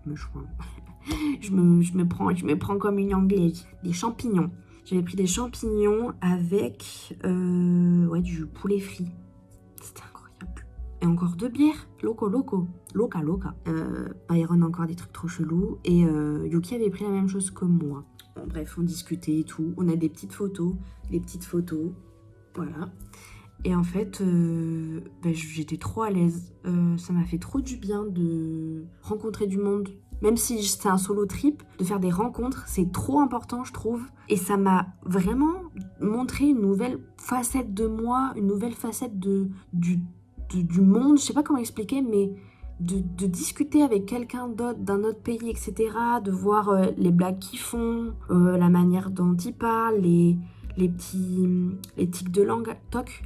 mushrooms. Je me prends comme une anglaise. Des champignons. J'avais pris des champignons avec du poulet frit. C'était incroyable. Et encore 2 bières. Loca. Byron encore des trucs trop chelous. Et Yuki avait pris la même chose que moi. Bon, bref, on discutait et tout. On a des petites photos. Voilà. Et en fait, j'étais trop à l'aise. Ça m'a fait trop du bien de rencontrer du monde. Même si c'est un solo trip, de faire des rencontres, c'est trop important, je trouve. Et ça m'a vraiment montré une nouvelle facette de moi, une nouvelle facette du monde. Je sais pas comment expliquer, mais de discuter avec quelqu'un d'autre, d'un autre pays, etc. De voir les blagues qu'ils font, la manière dont ils parlent, les tics de langage,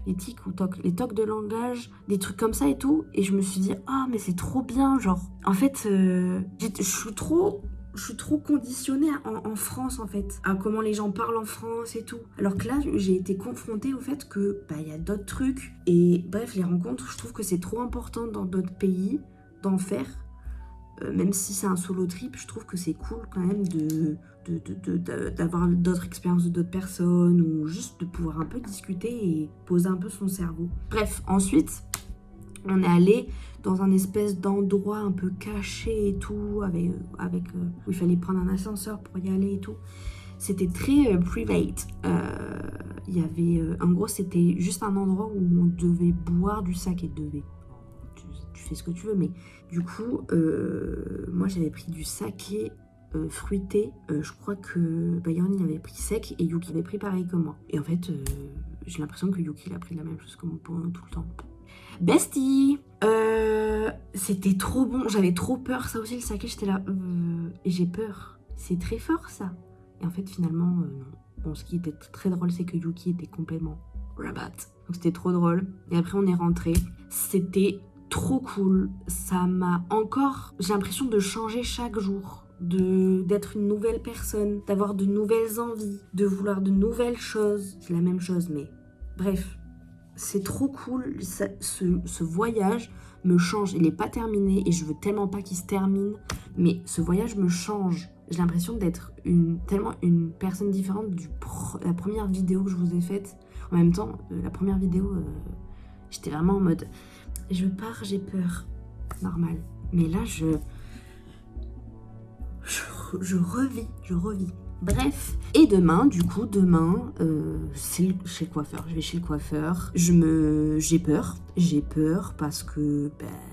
les tocs de langage, des trucs comme ça et tout. Et je me suis dit, ah, mais c'est trop bien, genre. En fait, je suis trop conditionnée en France, en fait, à comment les gens parlent en France et tout. Alors que là, j'ai été confrontée au fait que, y a d'autres trucs. Et bref, les rencontres, je trouve que c'est trop important dans d'autres pays d'en faire. Même si c'est un solo trip, je trouve que c'est cool quand même d'avoir d'autres expériences de d'autres personnes ou juste de pouvoir un peu discuter et poser un peu son cerveau. Bref, ensuite, on est allé dans un espèce d'endroit un peu caché et tout, avec où il fallait prendre un ascenseur pour y aller et tout. C'était très private. Il y avait, en gros, c'était juste un endroit où on devait boire du saké. Tu fais ce que tu veux, mais du coup, moi j'avais pris du saké fruité. Je crois que Byron il avait pris sec et Yuki avait pris pareil que moi. Et en fait, j'ai l'impression que Yuki il a pris la même chose que moi pour tout le temps. Bestie, c'était trop bon. J'avais trop peur. Ça aussi, le saké, j'étais là. Et j'ai peur. C'est très fort ça. Et en fait, finalement, non. Bon, ce qui était très drôle, c'est que Yuki était complètement rabat. Donc c'était trop drôle. Et après, on est rentré. C'était trop cool. Ça m'a encore... J'ai l'impression de changer chaque jour. D'être une nouvelle personne. D'avoir de nouvelles envies. De vouloir de nouvelles choses. C'est la même chose, mais... Bref. C'est trop cool. Ce voyage me change. Il n'est pas terminé et je veux tellement pas qu'il se termine. Mais ce voyage me change. J'ai l'impression d'être tellement une personne différente la première vidéo que je vous ai faite. En même temps, la première vidéo, j'étais vraiment en mode... Je pars, j'ai peur. Normal. Mais là, je revis. Bref. Et demain, c'est chez le coiffeur. Je vais chez le coiffeur. J'ai peur. J'ai peur parce que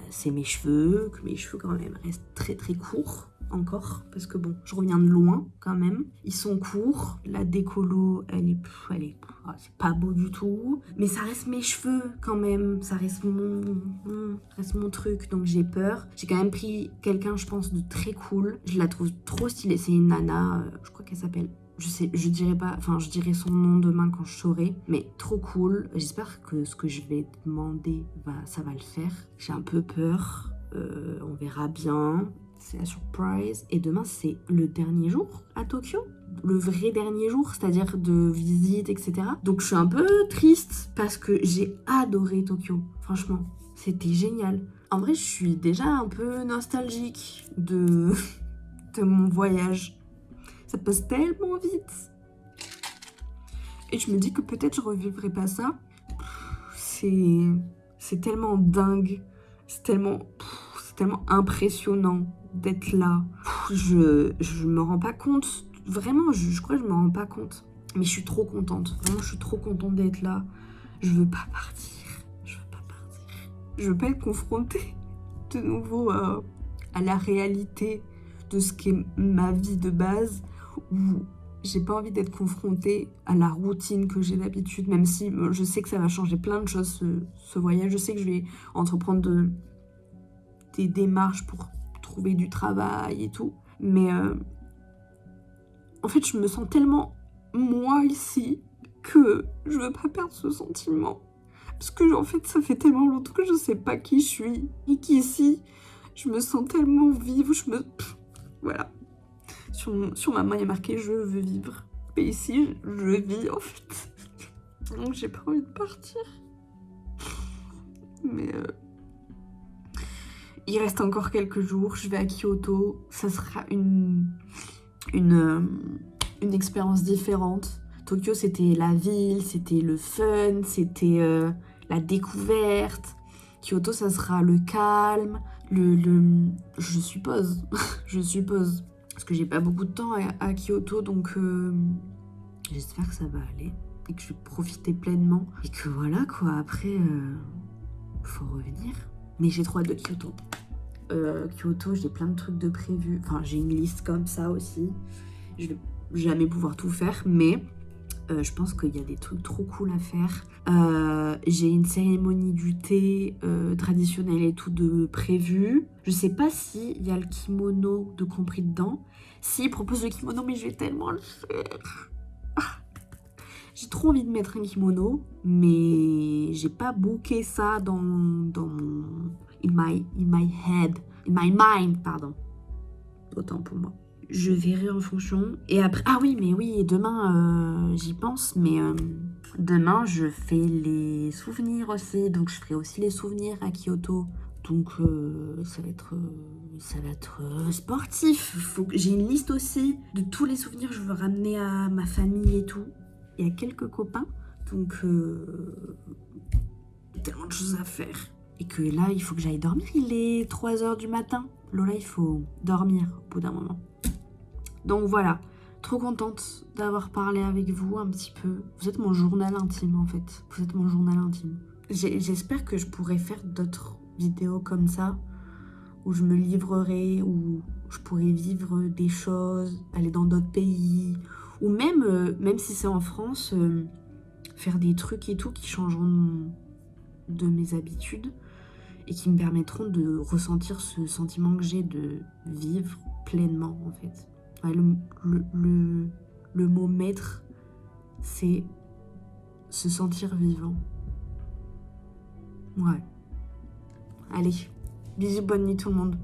c'est mes cheveux, que mes cheveux quand même restent très très courts. Encore, parce que bon, je reviens de loin quand même. Ils sont courts, la décolo, c'est pas beau du tout. Mais ça reste mes cheveux quand même, ça reste mon truc, donc j'ai peur. J'ai quand même pris quelqu'un, je pense, de très cool. Je la trouve trop stylée, c'est une nana, je crois qu'elle s'appelle... je dirai son nom demain quand je saurai, mais trop cool. J'espère que ce que je vais demander, ça va le faire. J'ai un peu peur, on verra bien. C'est la surprise. Et demain, c'est le dernier jour à Tokyo. Le vrai dernier jour, c'est-à-dire de visite, etc. Donc, je suis un peu triste parce que j'ai adoré Tokyo. Franchement, c'était génial. En vrai, je suis déjà un peu nostalgique de mon voyage. Ça passe tellement vite. Et je me dis que peut-être je revivrai pas ça. C'est tellement dingue. C'est tellement impressionnant d'être là. Je me rends pas compte. Vraiment, je crois que je me rends pas compte. Mais je suis trop contente. Vraiment, je suis trop contente d'être là. Je veux pas partir. Je veux pas être confrontée de nouveau à la réalité de ce qu'est ma vie de base. Où j'ai pas envie d'être confrontée à la routine que j'ai d'habitude. Même si je sais que ça va changer plein de choses, ce voyage. Je sais que je vais entreprendre des démarches pour trouver du travail et tout. Mais en fait, je me sens tellement moi ici que je veux pas perdre ce sentiment. Parce que en fait, ça fait tellement longtemps que je sais pas qui je suis. Et qu'ici, je me sens tellement vive. Voilà. Sur ma main, il y a marqué « Je veux vivre ». Et ici, je vis en fait. Donc j'ai pas envie de partir. Mais... Il reste encore quelques jours, je vais à Kyoto. Ça sera une expérience différente. Tokyo, c'était la ville, c'était le fun, c'était la découverte. Kyoto, ça sera le calme, je suppose, je suppose. Parce que j'ai pas beaucoup de temps à Kyoto, donc j'espère que ça va aller et que je vais profiter pleinement. Et que voilà quoi, après, faut revenir. Mais j'ai trop hâte de Kyoto. Kyoto, j'ai plein de trucs de prévus. Enfin, j'ai une liste comme ça aussi. Je vais jamais pouvoir tout faire, mais je pense qu'il y a des trucs trop cool à faire. J'ai une cérémonie du thé traditionnelle et tout de prévu. Je sais pas s'il y a le kimono de compris dedans. Si, il propose le kimono, mais je vais tellement le faire. J'ai trop envie de mettre un kimono, mais j'ai pas booké ça dans mon... In my mind, pardon. Autant pour moi. Je verrai en fonction. Et après... Ah oui, mais oui, demain, j'y pense, mais demain, je fais les souvenirs aussi. Donc, je ferai aussi les souvenirs à Kyoto. Donc, ça va être sportif. J'ai une liste aussi de tous les souvenirs que je veux ramener à ma famille et tout. Il y a quelques copains. Donc, il y a tellement de choses à faire. Et que là, il faut que j'aille dormir. Il est 3h du matin. Lola, il faut dormir au bout d'un moment. Donc voilà, trop contente d'avoir parlé avec vous un petit peu. Vous êtes mon journal intime en fait. Vous êtes mon journal intime. J'espère que je pourrai faire d'autres vidéos comme ça, où je me livrerai, où je pourrai vivre des choses, aller dans d'autres pays, ou même si c'est en France, faire des trucs et tout qui changeront de mes habitudes et qui me permettront de ressentir ce sentiment que j'ai de vivre pleinement en fait. Ouais, le mot maître, c'est se sentir vivant. Ouais. Allez, bisous, bonne nuit tout le monde.